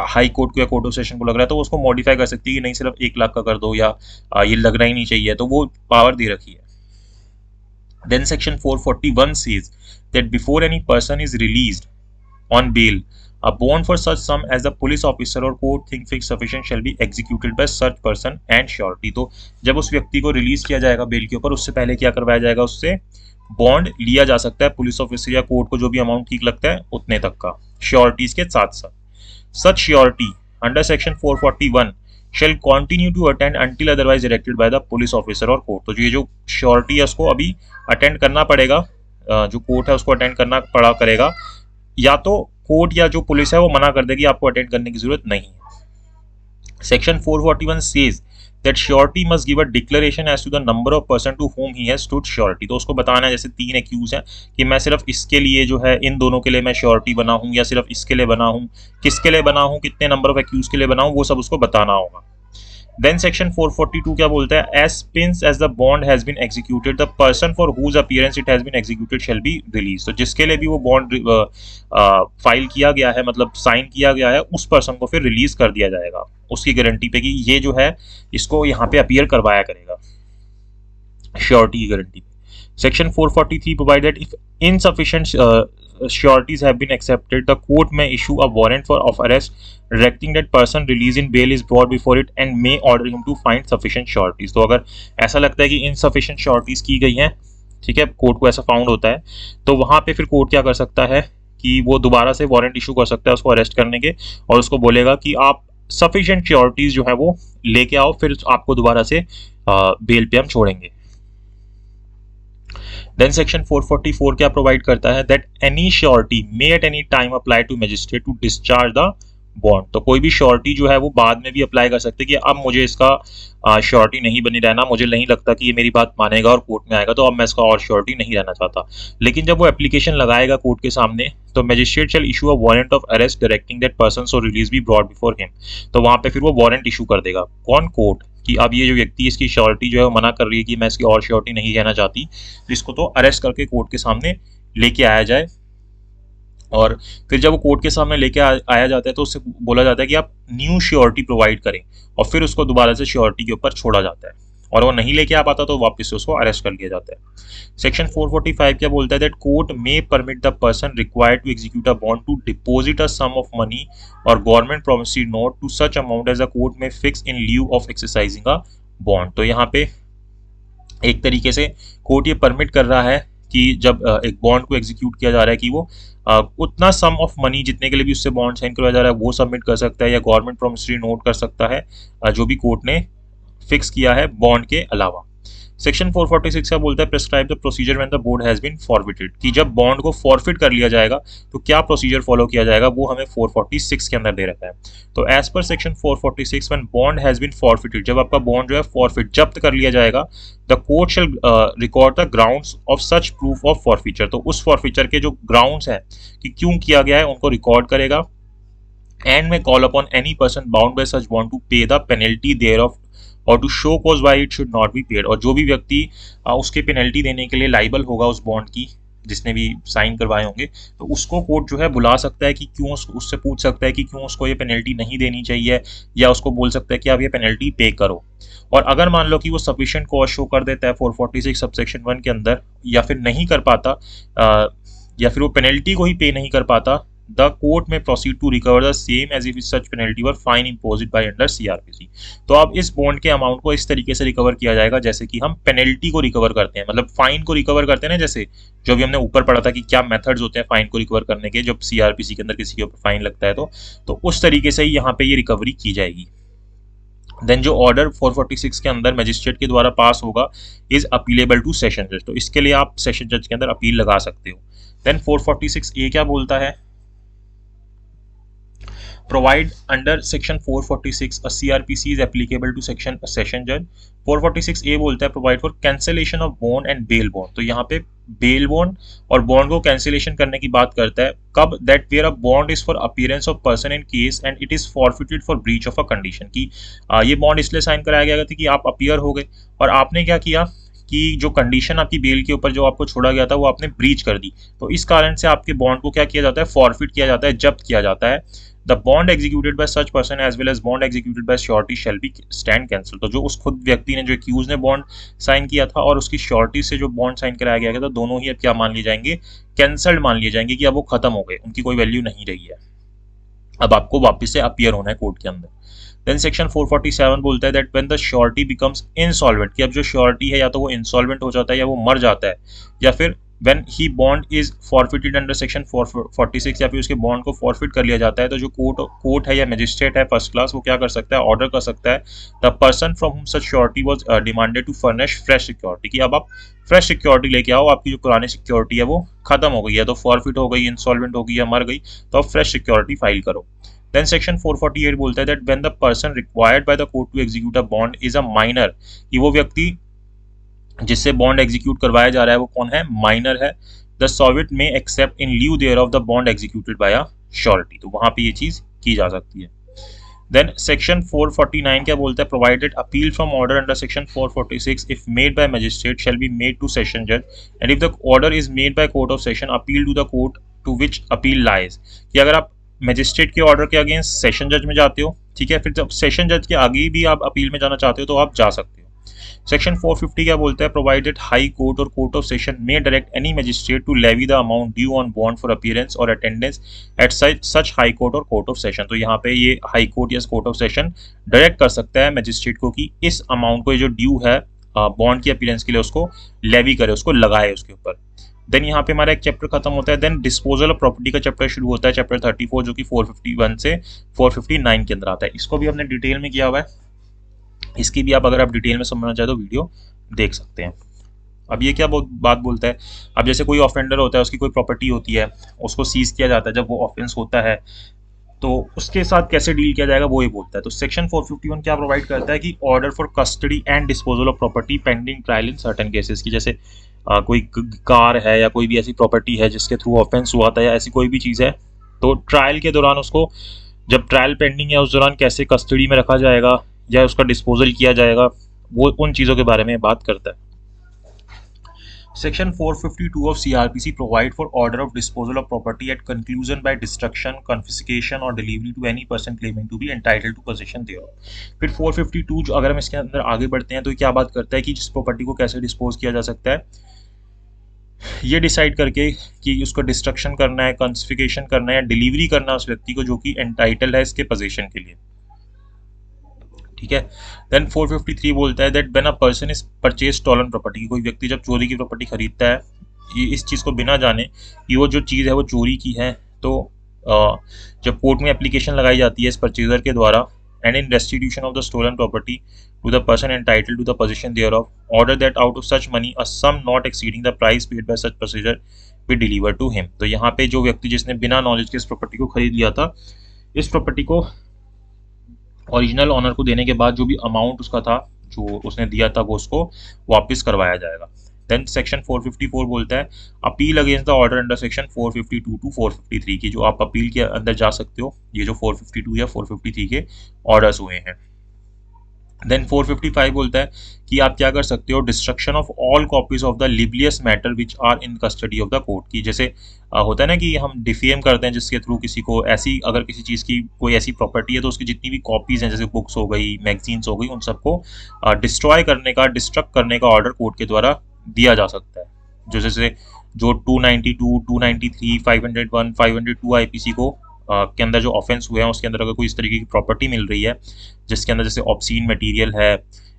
S1: हाई कोर्ट को या कोर्ट ऑफ सेशन को लग रहा है तो उसको मॉडिफाई कर सकती है कि नहीं सिर्फ 1 लाख का कर दो या ये लगना ही नहीं चाहिए, तो वो पावर दे रखी है। Then section 441 says that before any person is released on bail, a bond for such sum as the police officer or court think fix sufficient shall be executed by such person and surety। तो जब उस व्यक्ति को release किया जाएगा bell के ऊपर, उससे पहले क्या करवाया जाएगा, उससे बॉन्ड लिया जा सकता है पुलिस ऑफिसर या कोर्ट को जो भी अमाउंट ठीक लगता है उतने तक का, श्योरिटीज के साथ साथ। Such surety under section 441 shall continue to attend until otherwise directed by the police officer or court। तो ये जो श्योरिटी है उसको अभी अटेंड करना पड़ेगा, जो कोर्ट है उसको अटेंड करना पड़ा करेगा, या तो कोर्ट या जो पुलिस है वो मना कर देगी आपको अटेंड करने की जरूरत नहीं है। Section 441 says that surety must give a declaration as to the number of person to whom he has stood surety। तो उसको बताना है, जैसे 3 एक्यूज हैं कि मैं सिर्फ इसके लिए जो है इन दोनों के लिए मैं श्योरिटी बना हूं या सिर्फ इसके लिए बना हूं, किसके लिए बना हूं, कितने नंबर ऑफ एक्यूज के लिए बना हूं, वो सब उसको बताना होगा। देन सेक्शन 442 क्या बोलता है, as pins as the bond has been executed the person for whose appearance it has been executed shall be release. तो जिसके लिए भी वो बॉन्ड फाइल किया गया है, मतलब साइन किया गया है, उस पर्सन को फिर रिलीज कर दिया जाएगा उसकी गारंटी पे कि ये जो है इसको यहाँ पे अपीयर करवाया करेगा श्योरिटी की गारंटी पे। Section 443 provide that if insufficient sureties have been accepted, the court may issue a warrant of arrest directing that person release in bail is brought before it and may order him to find sufficient sureties. तो अगर ऐसा लगता है कि insufficient sureties की गई हैं, ठीक है, कोर्ट को ऐसा फाउंड होता है, तो वहां पे फिर कोर्ट क्या कर सकता है कि वो दोबारा से वारंट इशू कर सकता है उसको अरेस्ट करने के, और उसको बोलेगा कि आप सफिशिएंट श्योरिटीज जो है वो लेके आओ, फिर आपको दोबारा से बेल पे हम छोड़ेंगे। देन सेक्शन 444 क्या प्रोवाइड करता है, that any surety may at any time apply to magistrate to discharge the bond. तो कोई भी श्योरिटी जो है वो बाद में भी अप्लाई कर सकते हैं कि अब मुझे इसका श्योरिटी नहीं बनी रहना, मुझे नहीं लगता कि ये मेरी बात मानेगा और कोर्ट में आएगा, तो अब मैं इसका और श्योरिटी नहीं रहना चाहता। लेकिन जब वो एप्लीकेशन लगाएगा कोर्ट के सामने, तो magistrate shall issue a warrant of arrest directing that person so release be brought before him. तो वहां पे फिर वो वारंट इशू कर देगा, कौन, कोर्ट, कि अब ये जो व्यक्ति इसकी श्योरिटी जो है वो मना कर रही है कि मैं इसकी और श्योरिटी नहीं रहना चाहती, तो इसको तो अरेस्ट करके कोर्ट के सामने लेके आया जाए। और फिर जब वो कोर्ट के सामने लेके आया जाता है तो उससे बोला जाता है कि आप न्यू श्योरिटी प्रोवाइड करें, और फिर उसको दोबारा से श्योरिटी के ऊपर छोड़ा जाता है, और वो नहीं लेके आ पाता तो वापस से उसको अरेस्ट कर लिया जाता है। सेक्शन 445 क्या बोलता है, that court may permit the person required to execute a bond to deposit a sum of money or government promissory note to such amount as the court may fix in lieu of exercising a bond. तो यहाँ पे एक तरीके से court ये permit कर रहा है कि जब एक बॉन्ड को एग्जीक्यूट किया जा रहा है कि वो उतना सम ऑफ मनी जितने के लिए भी उससे बॉन्ड साइन करवाया जा रहा है वो सबमिट कर सकता है, या गवर्नमेंट प्रॉमिसरी नोट कर सकता है जो भी कोर्ट ने फिक्स किया है बॉन्ड के अलावा। सेक्शन 446 का बोलता है prescribe the procedure when the bond has been forfeited, कि जब बॉन्ड को फॉरफिट कर लिया जाएगा तो क्या प्रोसीजर फॉलो किया जाएगा, वो हमें 446 के अंदर दे रखा है। तो as per section 446 when bond has been forfeited, जब आपका बॉन्ड जो है फॉरफिट जब्त कर लिया जाएगा, the court shell record the grounds of such proof of forfeiture. तो उस फॉरफिचर के जो ग्राउंड्स हैं कि क्यों किया गया है उनको रिकॉर्ड करेगा, and may call upon any person bound by such bond to pay the penalty thereof or to show cause why it should not be paid. और जो भी व्यक्ति उसके पेनल्टी देने के लिए लाइबल होगा उस बॉन्ड की, जिसने भी साइन करवाए होंगे, तो उसको कोर्ट जो है बुला सकता है कि क्यों, उससे पूछ सकता है कि क्यों उसको ये पेनल्टी नहीं देनी चाहिए, या उसको बोल सकता है कि आप ये पेनल्टी पे करो। और अगर मान लो कि वो सफिशिएंट कॉज शो कर देता है 446 सबसेक्शन 1 के अंदर, या फिर नहीं कर पाता, या फिर वो पेनल्टी को ही पे नहीं कर पाता, the court may proceed to recover the same as if such penalty were fine imposed by under CRPC। तो अब इस बॉन्ड के अमाउंट को इस तरीके से रिकवर किया जाएगा जैसे कि हम पेनल्टी को रिकवर करते हैं, मतलब फाइन को रिकवर करते हैं ना, जैसे जो भी हमने ऊपर पढ़ा था कि क्या मेथड्स होते हैं फाइन को रिकवर करने के जब CRPC के अंदर किसी के ऊपर फाइन लगता है, तो उस तरीके से ही यहाँ पे ये रिकवरी की जाएगी। देन जो ऑर्डर 446 के अंदर मजिस्ट्रेट के द्वारा पास होगा इज अपीलेबल टू सेशन जज, तो इसके लिए आप सेशन जज के अंदर अपील लगा सकते हो। देन 446A क्या बोलता है, provide under section 446 a CRPC is applicable to section session judge। 446A बोलता है provide for cancellation of bond and bail bond। तो यहाँ पे bail bond और bond को cancellation करने की बात करता है कब, that where a bond is for appearance of person in case and it is forfeited for breach of a condition, कि ये bond इसलिए साइन कराया गया था कि आप अपीयर हो गए और आपने क्या किया कि जो कंडीशन आपकी बेल के ऊपर जो आपको छोड़ा गया था वो आपने ब्रीच कर दी, तो इस कारण से आपके बॉन्ड को क्या किया जाता है, फॉरफिट किया जाता है, जब्त किया जाता है। The bond executed by such person as well as bond executed by surety shall be stand cancel. तो जो उस खुद व्यक्ति ने, जो एक्यूज ने बॉन्ड साइन किया था और उसकी श्योरिटी से जो बॉन्ड साइन कराया गया था, दोनों ही अब क्या मान लिए जाएंगे, कैंसल्ड मान लिए जाएंगे, कि अब वो खत्म हो गए, उनकी कोई वैल्यू नहीं रही है, अब आपको वापस से अपीयर होना है कोर्ट के अंदर। देन सेक्शन 447 बोलता है that when the surety becomes insolvent, कि अब जो श्योरिटी है या तो वो इंसॉल्वेंट हो जाता है या वो मर जाता है, या फिर when he bond is forfeited under section 446, या फिर उसके बॉन्ड को फॉरफिट कर लिया जाता है, तो जो कोर्ट है या मजिस्ट्रेट है फर्स्ट क्लास, वो क्या कर सकता है, ऑर्डर कर सकता है the person from whom such surety was demanded to furnish fresh security, कि अब आप फ्रेश सिक्योरिटी लेके आओ, आपकी जो पुरानी सिक्योरिटी है वो खत्म हो गई है, तो फॉरफिट हो गई, इंसॉल्वेंट हो गई या मर गई, तो आप फ्रेश सिक्योरिटी फाइल करो। Then section 448 बोलता है that when the person required by the court to execute a bond is a minor, कि वो व्यक्ति जिससे बॉन्ड एग्जीक्यूट करवाया जा रहा है वो कौन है, माइनर है, the sovereign may accept in lieu thereof the bond executed by a surety, तो वहां पे ये चीज की जा सकती है। Then section 449 क्या बोलता है, provided appeal from order under section 446 if made by magistrate shall be made to session judge and if the order is made by court of session appeal to the court to which appeal lies, कि अगर आप magistrate के order के against session जज में जाते हो, ठीक है, फिर जब सेशन जज के आगे भी आप अपील में जाना चाहते हो तो आप जा सकते हो। सेक्शन 450 क्या बोलता है, provided high court or court of session may direct any magistrate to levy the amount due on bond for appearance or attendance at such high court or court of session. तो यहाँ पे ये high court या court of session direct कर सकता है magistrate को कि इस अमाउंट को जो ड्यू है बॉन्ड की अपीयरेंस के लिए उसको लेवी करे, उसको लगाए उसके ऊपर। देन यहाँ पे हमारा एक चैप्टर खत्म होता है। देन डिस्पोजल ऑफ प्रॉपर्टी का चैप्टर शुरू होता है, चैप्टर 34 जो कि 451 से 459 के अंदर आता है। इसको भी हमने डिटेल में किया हुआ है, इसकी भी आप अगर आप डिटेल में समझना चाहे तो वीडियो देख सकते हैं। अब ये क्या बात बोलता है, अब जैसे कोई ऑफेंडर होता है, उसकी कोई प्रॉपर्टी होती है, उसको सीज किया जाता है जब वो ऑफेंस होता है, तो उसके साथ कैसे डील किया जाएगा वो ये बोलता है। तो सेक्शन 451 क्या प्रोवाइड करता है कि order for custody and disposal of property pending trial in certain cases की, जैसे कोई कार है या कोई भी ऐसी प्रॉपर्टी है जिसके थ्रू ऑफेंस हुआ था या ऐसी कोई भी चीज़ है, तो ट्रायल के दौरान उसको, जब ट्रायल पेंडिंग है उस दौरान कैसे कस्टडी में रखा जाएगा या उसका डिस्पोजल किया जाएगा, वो उन चीज़ों के बारे में बात करता है। Section 452 of CRPC provide for order of disposal of property at conclusion by destruction, confiscation or delivery to any person claiming to be entitled to possession thereof। फिर 452 जो अगर हम इसके अंदर आगे बढ़ते हैं तो क्या बात करता है कि जिस प्रॉपर्टी को कैसे डिस्पोज किया जा सकता है, ये डिसाइड करके कि उसको डिस्ट्रक्शन करना है, कॉन्फिस्केशन करना है या डिलीवरी करना है उस व्यक्ति को जो कि एंटाइटल्ड है इसके पोजीशन के लिए। ठीक है। देन 453 बोलता है that when a person is purchase stolen property, कोई व्यक्ति जब चोरी की प्रॉपर्टी खरीदता है, ये इस चीज़ को बिना जाने कि वो जो चीज़ है वो चोरी की है, तो जब कोर्ट में एप्लीकेशन लगाई जाती है इस परचेजर के द्वारा, and in restitution of the stolen property to the person entitled to the position thereof, order that out of such money a sum not exceeding the price paid by such purchaser be deliver to him. तो यहाँ पे जो व्यक्ति जिसने बिना knowledge के इस property को खरीद लिया था, इस प्रॉपर्टी को ओरिजिनल ऑनर को देने के बाद जो भी अमाउंट उसका था, जो उसने दिया था, वो उसको वापस करवाया जाएगा। देन सेक्शन 454 बोलता है appeal against the order under section 452 to 453 की, जो आप अपील के अंदर जा सकते हो, ये जो 452 या 453 के ऑर्डर्स हुए हैं। देन 455 बोलता है कि आप क्या कर सकते हो, destruction of all copies of the libellous matter which are in custody of the court की, जैसे होता है ना कि हम डिफेम करते हैं जिसके थ्रू किसी को ऐसी, अगर किसी चीज़ की कोई ऐसी प्रॉपर्टी है तो उसकी जितनी भी कॉपीज़ हैं, जैसे बुक्स हो गई, मैगजीन्स हो गई, उन सबको डिस्ट्रॉय करने का, डिस्ट्रक्ट करने का ऑर्डर कोर्ट के द्वारा दिया जा सकता है। जो जैसे जो 292, 293, 501, 502 आईपीसी को के अंदर जो ऑफेंस हुए हैं उसके अंदर अगर कोई इस तरीके की प्रॉपर्टी मिल रही है जिसके अंदर जैसे ऑब्सीन मटेरियल है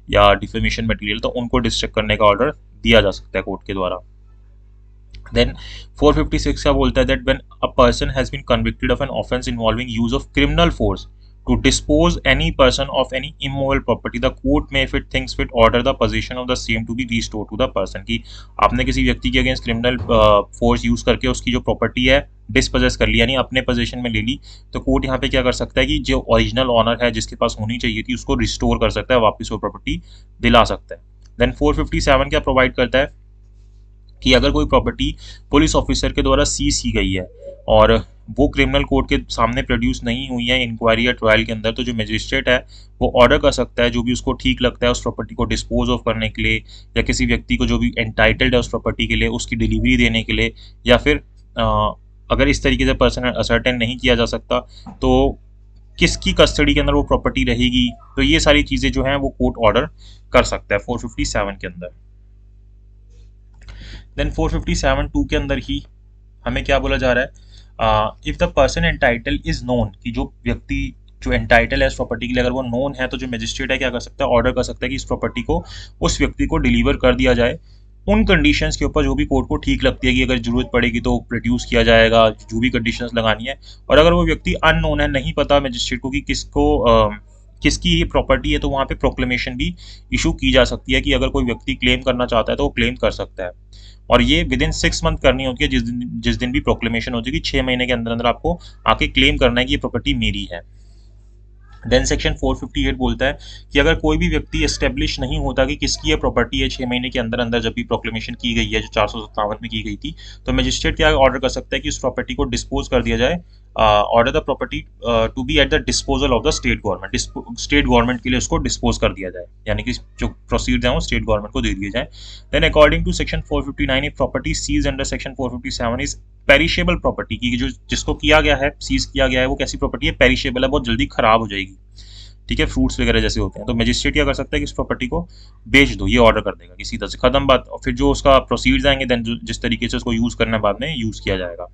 S1: या डिफेमेशन मटेरियल, तो उनको डिस्ट्रक्ट करने का ऑर्डर दिया जा सकता है कोर्ट के द्वारा। देन 456 का बोलता है that when a person has been convicted of an offence involving use of criminal force to dispose any person of any immovable property, the court may if it thinks fit order the possession of the same to be restored to the person। कि आपने किसी व्यक्ति के against criminal force use करके उसकी जो property है dispossess कर ली, यानी अपने पोजीशन में ले ली, तो कोर्ट यहाँ पे क्या कर सकता है कि जो ओरिजिनल ऑनर है जिसके पास होनी चाहिए थी उसको रिस्टोर कर सकता है, वापस वो प्रॉपर्टी दिला सकता है। देन 457 क्या प्रोवाइड करता है कि अगर कोई प्रॉपर्टी पुलिस ऑफिसर के द्वारा सीज की गई है और वो क्रिमिनल कोर्ट के सामने प्रोड्यूस नहीं हुई है इंक्वायरी या ट्रायल के अंदर, तो जो मजिस्ट्रेट है वो ऑर्डर कर सकता है जो भी उसको ठीक लगता है उस प्रॉपर्टी को डिस्पोज ऑफ करने के लिए, या किसी व्यक्ति को जो भी एंटाइटल्ड है उस प्रॉपर्टी के लिए उसकी डिलीवरी देने के लिए, या फिर अगर इस तरीके से पर्सन असर्टेन नहीं किया जा सकता तो किसकी कस्टडी के अंदर वो प्रॉपर्टी रहेगी, तो ये सारी चीज़ें जो हैं वो कोर्ट ऑर्डर कर सकता है 457 के अंदर। देन 457(2) के अंदर ही हमें क्या बोला जा रहा है, if the person entitle is known, कि जो व्यक्ति जो एंटाइटल है इस प्रॉपर्टी के लिए अगर वो नोन है, तो जो मजिस्ट्रेट है क्या कर सकता है, ऑर्डर कर सकता है कि इस प्रॉपर्टी को उस व्यक्ति को डिलीवर कर दिया जाए उन कंडीशंस के ऊपर जो भी कोर्ट को ठीक लगती है, कि अगर जरूरत पड़ेगी तो प्रोड्यूस किया जाएगा, जो भी कंडीशंस लगानी है। और अगर वो व्यक्ति अननोन है, नहीं पता मजिस्ट्रेट को कि किसकी ये प्रॉपर्टी है, तो वहाँ पे प्रोक्लेमेशन भी इशू की जा सकती है कि अगर कोई व्यक्ति क्लेम करना चाहता है तो वो क्लेम कर सकता है, और ये विद इन 6 मंथ करनी होती है, जिस दिन भी प्रोक्लेमेशन होती है कि 6 महीने के अंदर अंदर आपको आके क्लेम करना है कि ये प्रॉपर्टी मेरी है। देन सेक्शन 458 बोलता है कि अगर कोई भी व्यक्ति एस्टेब्लिश नहीं होता कि किसकी ये प्रॉपर्टी है 6 महीने के अंदर अंदर जब भी प्रोक्लेमेशन की गई है, जो 457 में की गई थी, तो मजिस्ट्रेट क्या ऑर्डर कर सकता है कि उस प्रॉपर्टी को डिस्पोज कर दिया जाए, order the property to be at the disposal of the state government, state government के लिए उसको डिस्पोज कर दिया जाए, यानी कि जो प्रोसीड्स हैं वो स्टेट गवर्नमेंट को दे दिए जाए। Then according to section 459 property seize under section 457 is perishable property, की जो जिसको किया गया है, सीज किया गया है, वो कैसी प्रॉपर्टी है, पेरिशेबल है, बहुत जल्दी खराब हो जाएगी। ठीक है, फ्रूट्स वगैरह जैसे होते हैं, तो मजिस्ट्रेट क्या कर सकता है कि उस प्रॉपर्टी को बेच दो, ये ऑर्डर कर देगा कि सीधा से खत्म बात। और फिर जो उसका प्रोसीड्स आएंगे देन जिस तरीके से उसको यूज़ करना बाद में यूज़ किया जाएगा,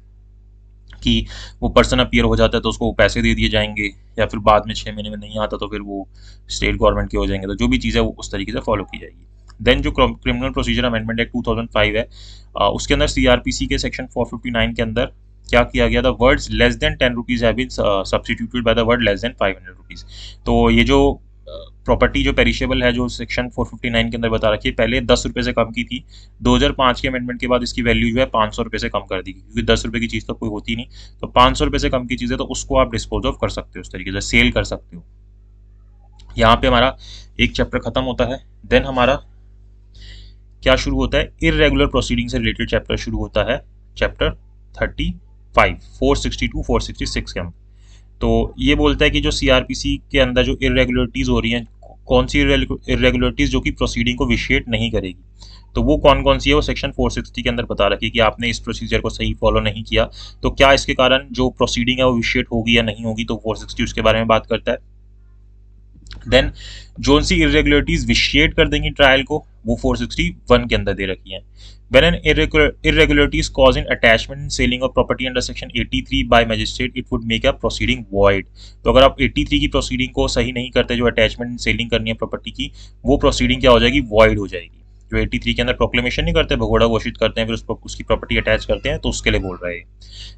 S1: कि वो पर्सन अपीयर हो जाता है तो उसको पैसे दे दिए जाएंगे, या फिर बाद में 6 महीने में नहीं आता तो फिर वो स्टेट गवर्नमेंट के हो जाएंगे, तो जो भी चीज़ है वो उस तरीके से फॉलो की जाएगी। देन जो क्रिमिनल प्रोसीजर अमेंडमेंट एक्ट 2005 है, उसके अंदर सीआरपीसी के सेक्शन 459 के अंदर क्या किया गया था, words less than 10 rupees have been substituted by the word less than 500 rupees. तो ये जो प्रॉपर्टी जो पेरिशेबल है जो सेक्शन 459 के अंदर बता रखी है, पहले 10 रुपये से कम की थी, 2005 के अमेंडमेंट के बाद इसकी वैल्यू जो है 500 रुपये से कम कर दी, क्योंकि 10 रुपये की चीज़ तो कोई होती नहीं, तो 500 रुपये से कम की चीज़ है तो उसको आप डिस्पोज ऑफ कर सकते हो, उस तरीके से सेल कर सकते हो। यहाँ पे हमारा एक चैप्टर खत्म होता है। देन हमारा क्या शुरू होता है, इररेगुलर प्रोसीडिंग से रिलेटेड चैप्टर शुरू होता है, चैप्टर 35 462 466 के अंदर। तो ये बोलता है कि जो सीआरपीसी के अंदर जो इरेगुलरिटीज हो रही हैं, कौन सी इरेगुलरिटीज जो कि प्रोसीडिंग को विशिएट नहीं करेगी, तो वो कौन कौन सी है, वो सेक्शन 460 के अंदर बता रखी है कि आपने इस प्रोसीजर को सही फॉलो नहीं किया तो क्या इसके कारण जो प्रोसीडिंग है वो विशिएट होगी या नहीं होगी, तो 460 उसके बारे में बात करता है। देन जोन सी इरेगुलरिटीज विशिएट कर देंगी ट्रायल को, वो 461 के अंदर दे रखी है। When an irregularities cause in attachment and selling of property under section 83 by magistrate, it would make a proceeding void। तो अगर आप 83 की प्रोसीडिंग को सही नहीं करते, जो अटैचमेंट एंड सेलिंग करनी है प्रॉपर्टी की, वो प्रोसीडिंग क्या हो जाएगी, वॉइड हो जाएगी। जो 83 के अंदर प्रोक्लेमेशन नहीं करते, भगोड़ा घोषित करते हैं, फिर उसकी प्रॉपर्टी अटैच करते हैं, तो उसके लिए बोल रहे हैं।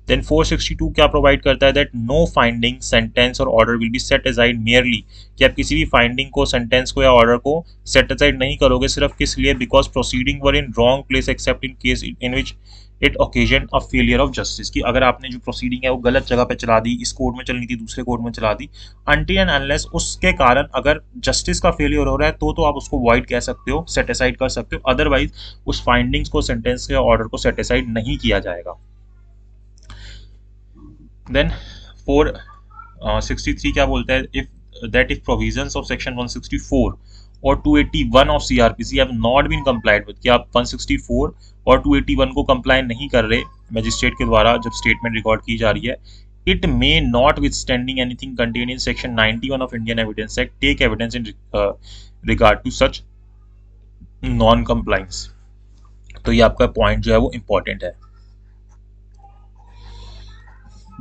S1: देन 462 क्या प्रोवाइड करता है, दैट नो फाइंडिंग सेंटेंस और order will be set aside merely, कि आप किसी भी फाइंडिंग को, सेंटेंस को या ऑर्डर को सेट असाइड नहीं करोगे, सिर्फ किस लिए, because proceeding were in wrong place accept in case in which it occasion a failure of justice, कि अगर आपने जो प्रोसीडिंग है वो गलत जगह पे चला दी, इस कोर्ट में चलनी थी दूसरे कोर्ट में चला दी, अनटिल एंड अनलेस उसके कारण अगर जस्टिस का फेलियर हो रहा है तो आप उसको वॉइड कह सकते हो, सेट असाइड कर सकते हो, अदरवाइज उस फाइंडिंग्स को, सेंटेंस या ऑर्डर को सेट असाइड नहीं किया जाएगा। देन 463 क्या बोलता है, if provisions of section 164 और 281 of CrPC have not been complied with, कि आप 164 और 281 को कंप्लाई नहीं कर रहे मजिस्ट्रेट के द्वारा जब स्टेटमेंट रिकॉर्ड की जा रही है, it may notwithstanding anything contain in section 91 of Indian evidence act take evidence in regard to such non compliance. तो ये आपका पॉइंट जो है वो इंपॉर्टेंट है।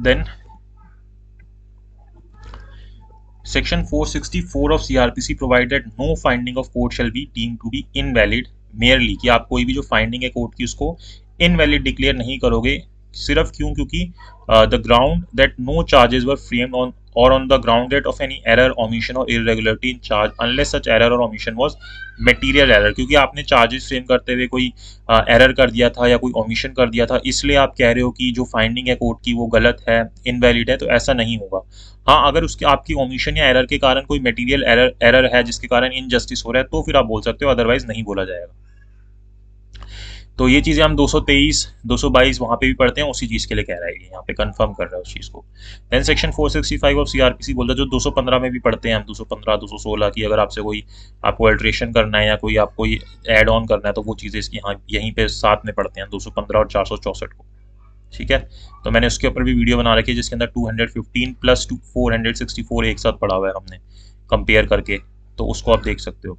S1: Then Section 464 of CRPC provide that no finding of court shall be deemed to be invalid merely, कि आप कोई भी जो फाइंडिंग है कोर्ट की उसको इनवैलिड डिक्लेयर नहीं करोगे, सिर्फ क्यों, क्योंकि the ground that no charges were framed on or on the ground that of any error, omission or irregularity in charge unless such error or omission was material error, क्योंकि आपने charges frame करते हुए कोई error कर दिया था या कोई ओमिशन कर दिया था, इसलिए आप कह रहे हो कि जो फाइंडिंग है कोर्ट की वो गलत है, इनवैलिड है, तो ऐसा नहीं होगा। हाँ, अगर उसके आपकी ओमिशन या एरर के कारण कोई मटेरियल एरर है जिसके कारण इनजस्टिस हो रहा है तो फिर आप बोल सकते हो, अदरवाइज नहीं बोला जाएगा। तो ये चीज़ें हम 223 222 वहाँ पे भी पढ़ते हैं, उसी चीज़ के लिए कह रहा है, यहाँ पे कंफर्म कर रहा है उस चीज़ को। देन सेक्शन 465 ऑफ सीआरपीसी बोलता है, जो 215 में भी पढ़ते हैं हम, 215 216 की, अगर आपसे कोई आपको अल्ट्रेशन करना है या कोई आपको एड ऑन करना है तो वो चीज़ें इसकी यहाँ यहीं पे साथ में पढ़ते हैं, 215 और 464 को। ठीक है, तो मैंने उसके ऊपर भी वीडियो बना रखी है जिसके अंदर 215 प्लस 464 एक साथ पढ़ा हुआ है हमने कंपेयर करके, तो उसको आप देख सकते हो।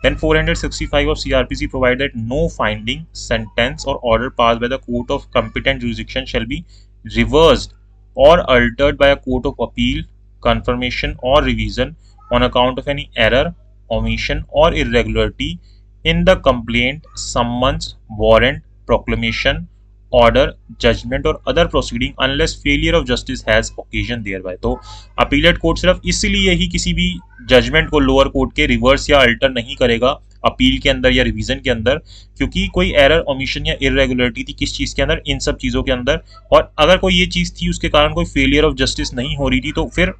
S1: Then 465 of CrPC provide that no finding, sentence और order pass by the court of competent jurisdiction shall be reversed or altered by a court of appeal, confirmation or revision on account of any error, omission or irregularity in the complaint, summons, warrant, proclamation, order, judgment or other proceeding unless failure of justice has occasion thereby। तो appellate court सिर्फ इसलिए ही किसी भी judgement को lower court के reverse या alter नहीं करेगा अपील के अंदर या रिवीजन के अंदर, क्योंकि कोई एरर, ओमिशन या इरेगुलरिटी थी किस चीज़ के अंदर, इन सब चीज़ों के अंदर, और अगर कोई ये चीज़ थी उसके कारण कोई फेलियर ऑफ जस्टिस नहीं हो रही थी तो फिर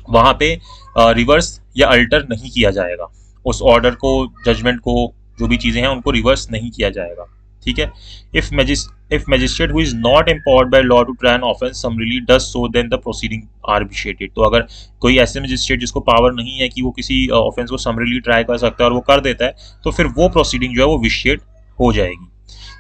S1: वहाँ पे रिवर्स या अल्टर नहीं किया जाएगा, उस ऑर्डर को, जजमेंट को, जो भी चीज़ें हैं उनको रिवर्स नहीं किया जाएगा। ठीक है, if magistrate who is not empowered by law to try an offence summarily does so then the proceeding are vitiated. तो अगर कोई ऐसे मैजिस्ट्रेट जिसको पावर नहीं है कि वो किसी ऑफेंस को समरीली ट्राई कर सकता है और वो कर देता है तो फिर वो प्रोसीडिंग जो है वो विशिएट हो जाएगी।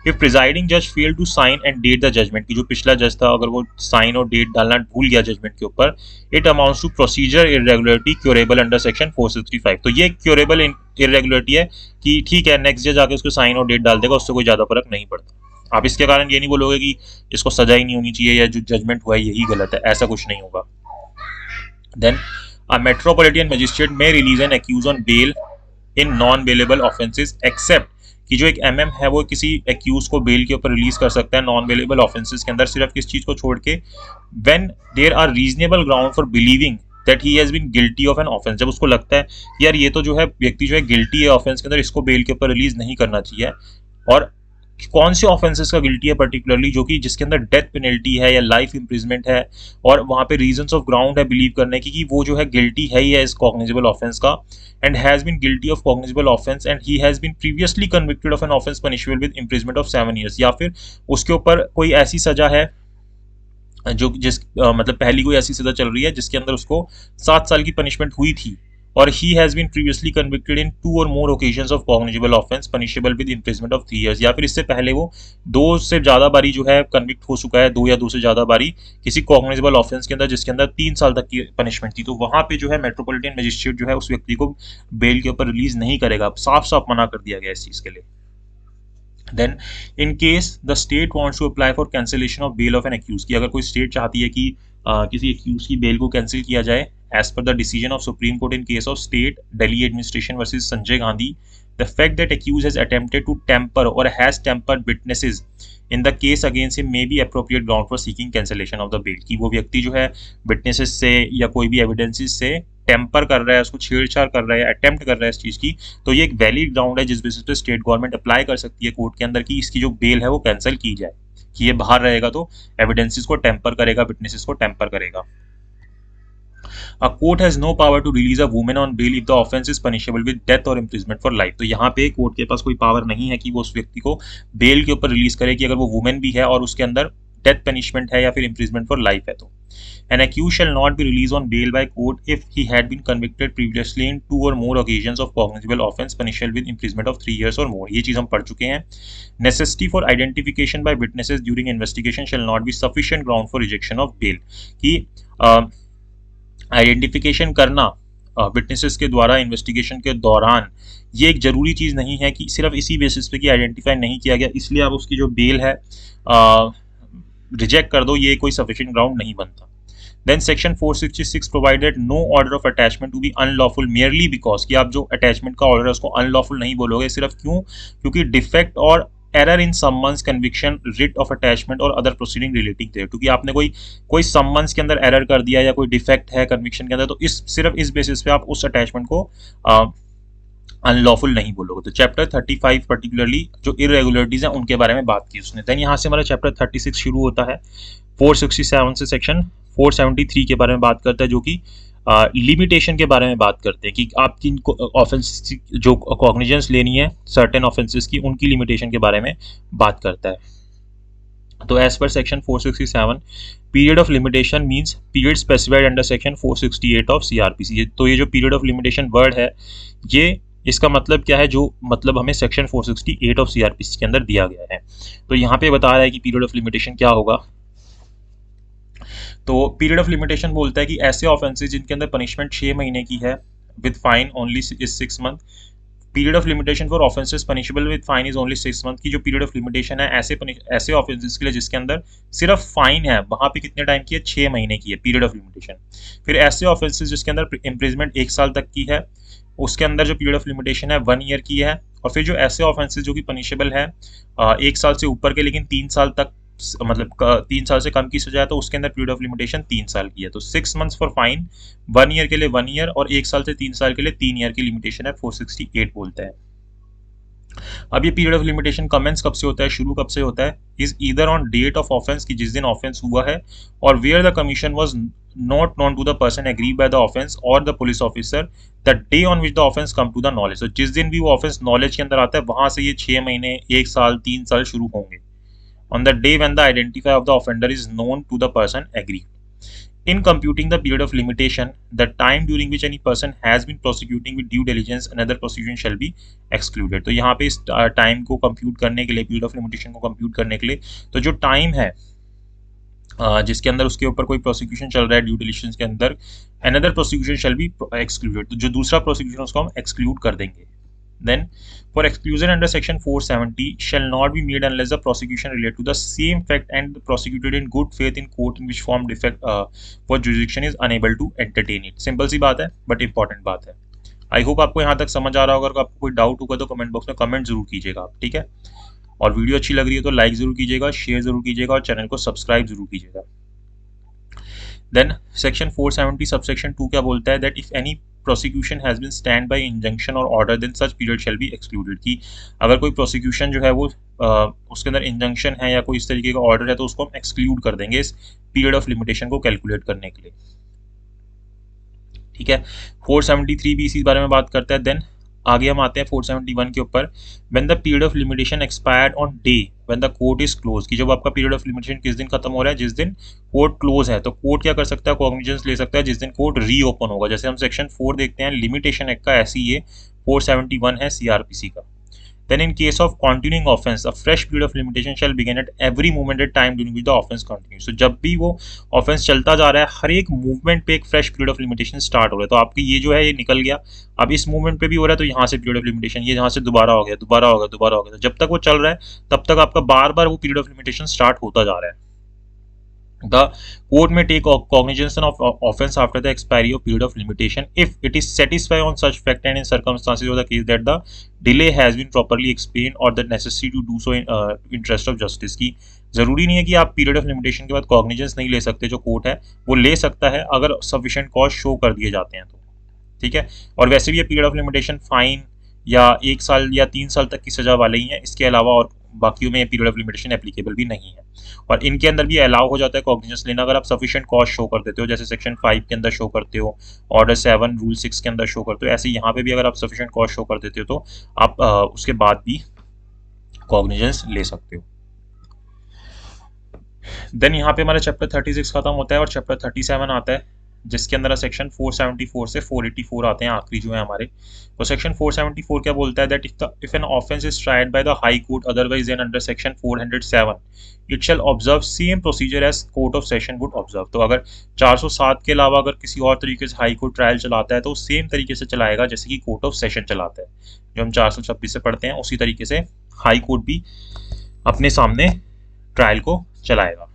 S1: इफ प्रिजाइडिंग जज fail to sign and date the judgment, की जो पिछला जज था अगर वो साइन और डेट डालना भूल गया जजमेंट के ऊपर, it amounts to procedure irregularity curable under section 465। तो ये क्योरेबल इरेगुलरिटी है कि ठीक है नेक्स्ट जज आके उसको साइन और डेट डाल देगा, उससे कोई ज्यादा फर्क नहीं पड़ता। आप इसके कारण ये नहीं बोलोगे कि इसको सजा ही नहीं होनी चाहिए या जो जजमेंट हुआ है यही गलत है, ऐसा कुछ नहीं होगा। Then a metropolitan magistrate may release an accused on bail in non bailable offences except, कि जो एक एमएम है वो किसी एक्यूज को बेल के ऊपर रिलीज कर सकता है नॉन बेलेबल ऑफेंसेस के अंदर, सिर्फ किस चीज को छोड़ के, when there are reasonable ground for believing that he has been guilty of an offence. जब उसको लगता है कि यार ये तो जो है व्यक्ति जो है गिल्टी है ऑफेंस के अंदर, इसको बेल के ऊपर रिलीज नहीं करना चाहिए। और कौन से ऑफेंसेस का गिल्टी है पर्टिकुलरली, जो कि जिसके अंदर डेथ पेनल्टी है या लाइफ इंप्रिजमेंट है, और वहां पे रीजंस ऑफ ग्राउंड है बिलीव करने की कि वो जो है गिल्टी है ही है इस कॉग्निजेबल ऑफेंस का, and has been guilty of cognizable offence and he has been previously convicted of an offence punishable with imprisonment of 7 years, या फिर उसके ऊपर कोई ऐसी सजा है जो मतलब पहली कोई ऐसी सजा चल रही है जिसके अंदर उसको 7 साल की पनिशमेंट हुई थी, और he has been previously convicted in 2 or more occasions of cognizable offense punishable with imprisonment of 3 years, या फिर इससे पहले वो 2 से ज्यादा बारी जो है कन्विक्ट हो चुका है, 2 या 2 से ज्यादा बारी किसी कॉग्निजेबल ऑफेंस के अंदर जिसके अंदर 3 साल तक की पनिशमेंट थी, तो वहां पे जो है मेट्रोपॉलिटन मजिस्ट्रेट जो है उस व्यक्ति को बेल के ऊपर रिलीज नहीं करेगा। साफ साफ मना कर दिया गया इस चीज के लिए। Then in case the state wants to apply for cancellation of bail of an accused, की अगर कोई स्टेट चाहती है कि किसी एक्यूज की बेल को कैंसिल किया जाए, as per the decision of Supreme Court in case of State Delhi Administration versus Sanjay Gandhi, the fact that accused has attempted to tamper or has tampered witnesses in the case against him may be appropriate ground for seeking cancellation of the bail, कि वो व्यक्ति जो है witnesses से या कोई भी evidences से टेम्पर कर रहा है, उसको छेड़छाड़ कर रहा है, अटेम्प्ट कर रहा है इस चीज की, तो ये एक वैलिड ग्राउंड है जिस बेसिस पे स्टेट गवर्नमेंट अप्लाई कर सकती है कोर्ट के अंदर कि इसकी जो बेल है वो कैंसिल की जाए, कि ये बाहर रहेगा तो एविडेंसेस को टेम्पर करेगा, विटनेसेस को टेम्पर करेगा। A court has no power to release a woman on bail if the offense is punishable with death or imprisonment for life। तो यहाँ पे कोर्ट के पास कोई पावर नहीं है कि वो उस व्यक्ति को बेल के ऊपर रिलीज करे कि अगर वो वुमेन भी है और उसके अंदर डेथ पनिशमेंट है या फिर imprisonment for life है। तो an accused shall not be released on bail by court if he had been convicted previously in 2 or more occasions of cognizable offense punishable with imprisonment of 3 years or more। ये चीज हम पढ़ चुके हैं। Necessity for identification by witnesses during investigation shall not be sufficient ground for rejection of bail, कि identification करना witnesses के द्वारा इन्वेस्टिगेशन के दौरान ये एक जरूरी चीज नहीं है कि सिर्फ इसी बेसिस पे कि आइडेंटिफाई नहीं किया गया इसलिए आप उसकी जो बेल है रिजेक्ट कर दो, ये कोई सफिशिएंट ग्राउंड नहीं बनता। Then section 466 provided no order of attachment to be unlawful merely because, कि आप जो अटैचमेंट का ऑर्डर है उसको अनलॉफुल नहीं बोलोगे सिर्फ क्योंकि डिफेक्ट और error in summons conviction writ of attachment और अदर प्रोसीडिंग रिलेटिंग देयर, क्योंकि आपने कोई समन्स के अंदर एरर कर दिया या कोई डिफेक्ट है कन्विक्शन के अंदर, तो सिर्फ इस बेसिस पे आप उस अटैचमेंट को अनलॉफुल नहीं बोलोगे। तो चैप्टर 35 पर्टिकुलरली जो इरेगुलरिटीज हैं उनके बारे में बात की उसने। देन यहाँ से हमारा चैप्टर 36 शुरू होता है 467 से सेक्शन 473 के बारे में बात करता है, जो कि लिमिटेशन के बारे में बात करते हैं कि आप किन ऑफेंस जो कॉग्निजेंस लेनी है सर्टेन ऑफेंसेस की, उनकी लिमिटेशन के बारे में बात करता है। तो as per section 467 period of limitation means period specified under section 468 of CrPC. तो ये जो पीरियड ऑफ लिमिटेशन वर्ड है ये इसका मतलब क्या है, जो मतलब हमें सेक्शन 468 ऑफ सीआरपीसी के अंदर दिया गया है। तो यहाँ पे बता रहा है कि पीरियड ऑफ लिमिटेशन क्या होगा। तो पीरियड ऑफ लिमिटेशन बोलता है कि ऐसे ऑफेंसेस जिनके अंदर पनिशमेंट 6 महीने की है with fine only is 6 month. Period of limitation for offences punishable with fine is only 6 month, की जो पीरियड ऑफ लिमिटेशन है ऐसे ऑफेंसेस के लिए जिसके अंदर सिर्फ फाइन है वहां पे कितने टाइम की है, 6 महीने की है पीरियड ऑफ लिमिटेशन। फिर ऐसे ऑफेंसेस जिसके अंदर इम्प्रिजमेंट 1 साल तक की है उसके अंदर जो पीरियड ऑफ लिमिटेशन है 1 ईयर की है। और फिर जो ऐसे ऑफेंसेस जो कि पनिशेबल है 1 साल से ऊपर के लेकिन 3 साल तक मतलब 3 साल से कम की सजा है तो उसके अंदर पीरियड ऑफ लिमिटेशन 3 साल की है। तो 6 मंथ्स फॉर फाइन, 1 ईयर के लिए 1 ईयर और 1 साल से 3 साल के लिए 3 ईयर की लिमिटेशन है 468 बोलता है। अब ये पीरियड ऑफ लिमिटेशन कमेंस कब से होता है, शुरू कब से होता है, is either on date of offence की जिस दिन ऑफेंस हुआ है और where the commission was not known to the person agreed by the offence और the police officer the day on which the offence come to the knowledge. तो जिस दिन भी वो ऑफेंस नॉलेज के अंदर आता है वहां से ये 6 महीने 1 साल 3 साल शुरू होंगे। On the day when the identifier of the offender is known to the person aggrieved. In computing the period of limitation, the time during which any person has been prosecuting with due diligence another prosecution shall be excluded. तो यहाँ पे इस time को compute करने के लिए, period of limitation को compute करने के लिए, तो जो टाइम है जिसके अंदर उसके ऊपर कोई प्रोसिक्यूशन चल रहा है ड्यू डिलिजेंस के अंदर, another prosecution shell be excluded, तो जो दूसरा प्रोसिक्यूशन उसको हम एक्सक्लूड कर देंगे. Then, for exclusion under section 470 shall not be made unless the prosecution relate to the same fact and prosecuted in good faith in court in which form defect for jurisdiction is unable to entertain it. Simple सी बात है but important बात है. I hope आपको यहाँ तक समझ आ रहा होगा. अगर आपको कोई डाउट होगा तो कमेंट बॉक्स में कमेंट जरूर कीजिएगा आप, ठीक है. और वीडियो अच्छी लग रही है तो लाइक जरूर कीजिएगा, शेयर जरूर कीजिएगा और चैनल को सब्सक्राइब जरूर कीजिएगा. देन सेक्शन 470 सबसेक्शन 2 क्या बोलता है, that if any prosecution has been stand by injunction और order then such period shall be excluded. कि अगर कोई प्रोसिक्यूशन जो है वो उसके अंदर इंजंक्शन है या कोई इस तरीके का ऑर्डर है तो उसको हम एक्सक्लूड कर देंगे इस पीरियड ऑफ लिमिटेशन को कैलकुलेट करने के लिए, ठीक है. 473 भी इसी बारे में बात करता है. देन आगे हम आते हैं 471 के ऊपर. When the period of limitation expired on day when the court is close, कि जब आपका पीरियड ऑफ लिमिटेशन किस दिन खत्म हो रहा है, जिस दिन कोर्ट क्लोज है, तो कोर्ट क्या कर सकता है, कॉग्निजेंस ले सकता है जिस दिन कोर्ट रीओपन होगा. जैसे हम सेक्शन 4 देखते हैं लिमिटेशन एक्ट का, ऐसी ये 471 है सीआरपीसी का. Then in case of continuing offense, a fresh period of limitation shall begin at every moment at time during which the offense continues. So जब भी वो offense चलता जा रहा है, हर एक movement पे एक fresh period of limitation start हो रहा है. तो आपकी ये जो है ये निकल गया, अब इस movement पे भी हो रहा है तो यहाँ से period of limitation, ये यहाँ से दोबारा हो गया, दोबारा हो गया, दोबारा हो गया. तो जब तक वो चल रहा है तब तक आपका बार बार वो period of limitation start होता जा रहा है. The court may take cognizance of offence after the expiry of period of limitation if it is satisfied on such fact and in circumstances of the case that the delay has been properly explained or the necessity to do so in interest of justice. की जरूरी नहीं है कि आप period of limitation के बाद cognizance नहीं ले सकते, जो कोर्ट है वो ले सकता है अगर सफिशिएंट कॉज शो कर दिए जाते हैं तो, ठीक है. और वैसे भी ये पीरियड ऑफ लिमिटेशन फाइन या 1 साल या 3 साल तक की सजा वाले ही हैं, इसके अलावा और बाकियों में पीरियड ऑफ लिमिटेशन एप्लीकेबल भी नहीं है. और इनके अंदर भी अलाउ हो जाता है कॉग्निजेंस लेना अगर आप सफिशिएंट कॉज शो कर देते हो, जैसे सेक्शन 5 के अंदर शो करते हो, ऑर्डर 7 रूल 6 के अंदर शो करते हो. ऐसे यहाँ पे भी अगर आप सफिशिएंट कॉज शो कर देते हो तो आप उसके बाद भी कॉग्निजेंस ले सकते हो. देन यहाँ पे हमारा चैप्टर 36 खत्म होता है और चैप्टर 37 आता है, जिसके अंदर सेक्शन 474 से 484 आते हैं, आखिरी जो है हमारे. तो सेक्शन 474 क्या बोलता है, that if an offence is tried by the high court otherwise than under section 407 it shall observe same procedure as court of session would observe. तो अगर 407 के अलावा अगर किसी और तरीके से हाई कोर्ट ट्रायल चलाता है तो सेम तरीके से चलाएगा जैसे कि कोर्ट ऑफ सेशन चलाता है. जो हम 426 से पढ़ते हैं उसी तरीके से हाई कोर्ट भी अपने सामने ट्रायल को चलाएगा.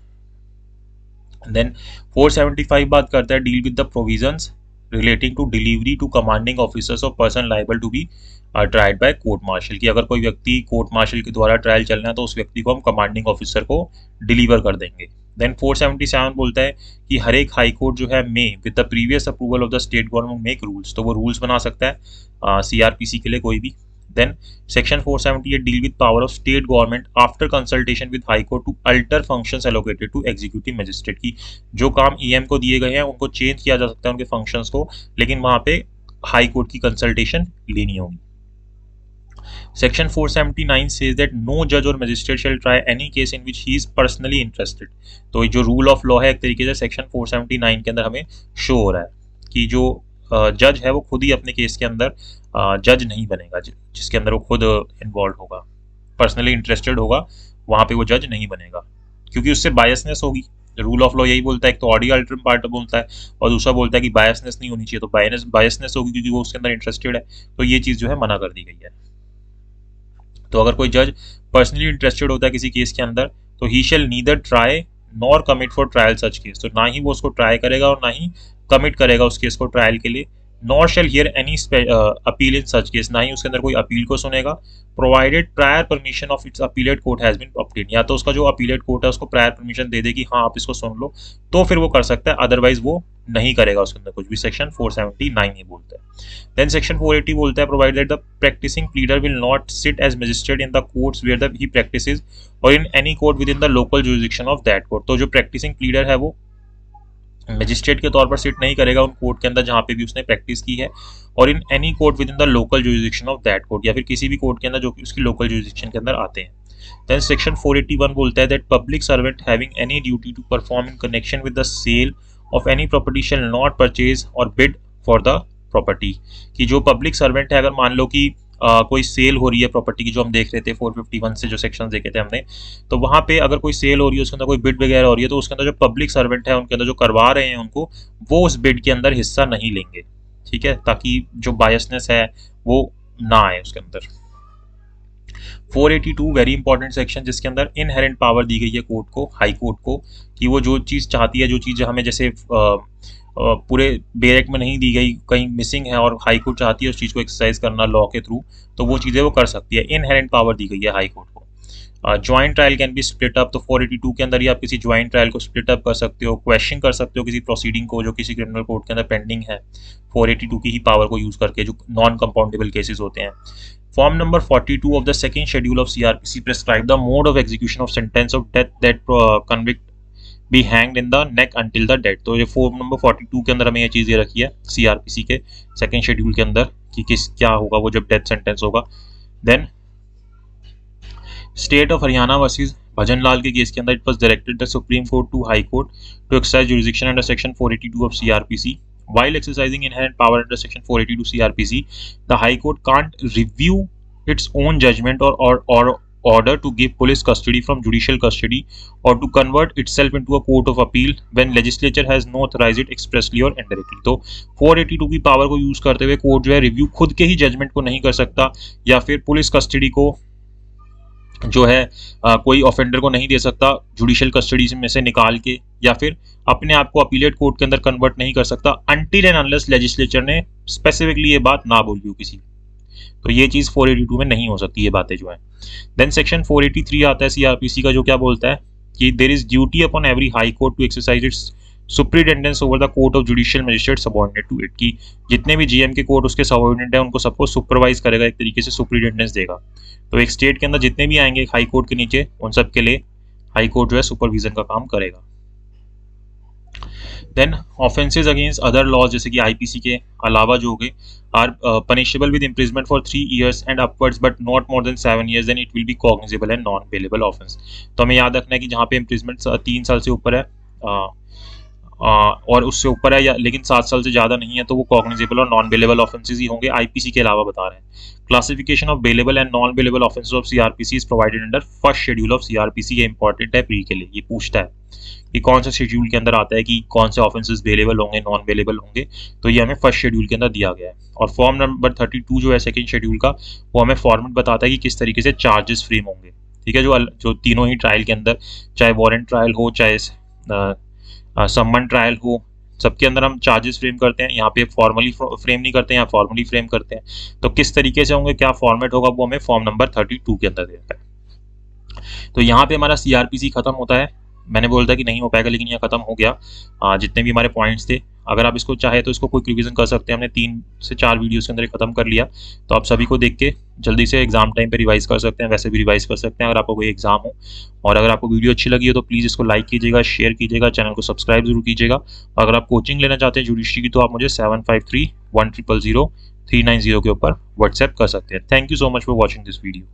S1: देन 475 बात करता है deal with the provisions relating to delivery to commanding officers of person liable to be tried by court martial. की अगर कोई व्यक्ति कोर्ट मार्शल के द्वारा ट्रायल चलना है तो उस व्यक्ति को हम कमांडिंग ऑफिसर को डिलीवर कर देंगे. देन 477 बोलता है कि हर एक हाई कोर्ट जो है may with the previous approval of the state government make rules, तो वो रूल्स बना सकता है सीआरपीसी के लिए कोई भी. Then section 478 deal with power of state government after consultation with high court to alter functions allocated to executive magistrate. की जो काम EM को दिए गए हैं उनको चेंज किया जा सकता है उनके फंक्शंस को, लेकिन वहां पे हाई कोर्ट की कंसल्टेशन लेनी होगी. Section 479 says that no judge or magistrate shall try any case in which he is personally interested. तो जो रूल ऑफ लॉ है एक तरीके से सेक्शन 479 के अंदर हमें शो हो रहा है कि जो जज है वो खुद ही अपने केस के अंदर जज नहीं बनेगा, जिसके अंदर वो खुद इन्वॉल्व होगा, पर्सनली इंटरेस्टेड होगा, वहां पे वो जज नहीं बनेगा क्योंकि उससे बायसनेस होगी. रूल ऑफ लॉ यही बोलता है, एक तो ऑडी अल्टरम पार्ट बोलता है और दूसरा बोलता है कि बायसनेस नहीं होनी चाहिए, तो बायसनेस होगी क्योंकि वो उसके अंदर इंटरेस्टेड है. तो ये चीज जो है मना कर दी गई है. तो अगर कोई जज पर्सनली इंटरेस्टेड होता है किसी केस के अंदर तो ही shall neither try nor commit for trial such case. तो ना ही वो उसको ट्राई करेगा और ना ही कमिट करेगा उस केस को ट्रायल के लिए. Nor shall hear any appeal in such case, ना ही उसके अंदर कोई अपील को सुनेगा. Provided prior permission of its appellate court has been obtained, या तो उसका जो अपीलेट कोर्ट है उसको प्रायर परमिशन दे दे कि हाँ आप इसको सुन लो, तो फिर वो कर सकता है, अदरवाइज वो नहीं करेगा उसके अंदर कुछ भी. सेक्शन 479 ये बोलता है. देन सेक्शन 480 बोलता है provide that the practising pleader will not sit as magistrate in the courts where he practises और in any court within the local jurisdiction of that court. तो जो प्रैक्टिसिंग प्लीडर है वो magistrate के तौर पर सिट नहीं करेगा उन कोर्ट के अंदर जहां पे भी उसने प्रैक्टिस की है, और in any court within the local jurisdiction of that court, या फिर किसी भी कोर्ट के अंदर जो कि उसकी लोकल जुरिसडिक्शन के अंदर आते हैं. देन सेक्शन 481 बोलता है that public servant having any duty to perform in connection with the sale of any property shall not purchase or bid for the property. कि जो पब्लिक सर्वेंट है, अगर मान लो कि कोई सेल हो रही है प्रॉपर्टी की, जो हम देख रहे थे 451 से जो सेक्शन देखे थे हमने, तो वहाँ पे अगर कोई सेल हो रही है, उसके अंदर कोई बिड वगैरह हो रही है, तो उसके अंदर जो पब्लिक सर्वेंट है उनके अंदर जो करवा रहे हैं उनको, वो उस बिड के अंदर हिस्सा नहीं लेंगे, ठीक है, ताकि जो बायसनेस है वो ना आए उसके अंदर। 482 वेरी इंपॉर्टेंट सेक्शन, जिसके अंदर इनहेरेंट पावर दी गई है कोर्ट को, हाई कोर्ट को, कि वो जो चीज़ चाहती है, जो चीज़ हमें जैसे पूरे बेरेक में नहीं दी गई, कहीं मिसिंग है और हाई कोर्ट चाहती है उस चीज़ को एक्सरसाइज करना लॉ के थ्रू, तो वो चीज़ें वो कर सकती है। इनहेरेंट पावर दी गई है हाई कोर्ट को। Joint trial can be split up, तो 482 के अंदर ही आप किसी ज्वाइंट ट्रायल को स्प्लिट अप कर सकते हो, क्वेश्चन कर सकते हो किसी प्रोसीडिंग को जो किसी क्रिमिनल कोर्ट के अंदर पेंडिंग है, 482 की ही पावर को यूज करके, जो नॉन कंपाउंडेबल केसेस होते हैं। Form number 42 of the second schedule of CRPC prescribe the mode of execution of sentence of death that convict be hanged in the neck until the death। तो ये form number 42 के अंदर हमें ये चीज़ ये रखी है CRPC के सेकेंड शेड्यूल के अंदर कि किस क्या होगा वो जब डेथ सेंटेंस होगा। Then state of Haryana versus Bhajan Lal के केस के अंदर, it was directed the supreme court to high court to exercise jurisdiction under section 482 of CRPC। While exercising inherent power under section 482 CRPC, the High Court can't review its own judgment or order to give police custody from judicial custody or to convert itself into a court of appeal when legislature has not authorized it expressly or indirectly। तो 482 की power को use करते हुए court जो है review खुद के ही judgement को नहीं कर सकता, या फिर पुलिस कस्टडी को जो है कोई ऑफेंडर को नहीं दे सकता जुडिशियल कस्टडी में से निकाल के, या फिर अपने आप को अपीलेट कोर्ट के अंदर कन्वर्ट नहीं कर सकता अनटिल एंड अनलेस लेजिस्लेचर ने स्पेसिफिकली ये बात ना बोली हो किसी। तो ये चीज 482 में नहीं हो सकती, ये बातें जो है। देन सेक्शन 483 आता है CRPC का, जो क्या बोलता है कि there is duty upon every high court to exercise its superintendence over the court of judicial magistrate subordinate to it, की जितने भी GM के कोर्ट उसके सबऑर्डिनेट है उनको सबको सुपरवाइज करेगा, एक तरीके से सुप्रीटेंडेंस देगा। तो एक स्टेट के अंदर जितने भी आएंगे हाई कोर्ट के नीचे, उन सब के लिए हाई कोर्ट जो है सुपरविजन का काम करेगा। Then offences against other laws, जैसे कि IPC के अलावा जो हो गए, are punishable with imprisonment for 3 years and upwards but not more than 7 years, then it will be cognizable and non bailable offence. तो हमें याद रखना है कि जहाँ पे इम्प्रिजमेंट 3 साल से ऊपर है और उससे ऊपर है, या लेकिन 7 साल से ज़्यादा नहीं है, तो वो कॉग्निजेबल और नॉन बेलेबल ऑफेंसेज ही होंगे, IPC के अलावा बता रहे हैं। Classification of bailable and non bailable offences of CRPC is provided under first schedule of CRPC। ये इंपॉर्टेंट है प्री के लिए, ये पूछता है कि कौन सा शेड्यूल के अंदर आता है कि कौन से ऑफेंसेस बेलेबल होंगे, नॉन बेलेबल होंगे, तो ये हमें फर्स्ट शेड्यूल के अंदर दिया गया है। और फॉर्म नंबर 32 जो है सेकंड शेड्यूल का, वो हमें फॉर्मेट बताता है कि किस तरीके से चार्जेस फ्रेम होंगे, ठीक है, जो तीनों ही ट्रायल के अंदर, चाहे वारंट ट्रायल हो, चाहे सम्मन ट्रायल हो, सबके अंदर हम चार्जेस फ्रेम करते हैं। यहाँ पे फॉर्मली फ्रेम नहीं करते हैं, यहाँ फॉर्मली फ्रेम करते हैं। तो किस तरीके से होंगे, क्या फॉर्मेट होगा, वो हमें फॉर्म नंबर 32 के अंदर देता है। तो यहाँ पे हमारा CRPC खत्म होता है। मैंने बोला था कि नहीं हो पाएगा, लेकिन यह खत्म हो गया। जितने भी हमारे पॉइंट्स थे, अगर आप इसको चाहे तो इसको क्विक रिवीजन कर सकते हैं। हमने 3 से 4 वीडियोस के अंदर खत्म कर लिया, तो आप सभी को देख के जल्दी से एग्जाम टाइम पे रिवाइज कर सकते हैं, वैसे भी रिवाइज कर सकते हैं अगर आपको कोई एग्जाम हो। और अगर आपको वीडियो अच्छी लगी हो तो प्लीज़ इसको लाइक कीजिएगा, शेयर कीजिएगा, चैनल को सब्सक्राइब जरूर कीजिएगा। अगर आप कोचिंग लेना चाहते हैं जुडिशरी की, तो आप मुझे 7531000390 के ऊपर व्हाट्सएप कर सकते हैं। Thank you so much for watching this video.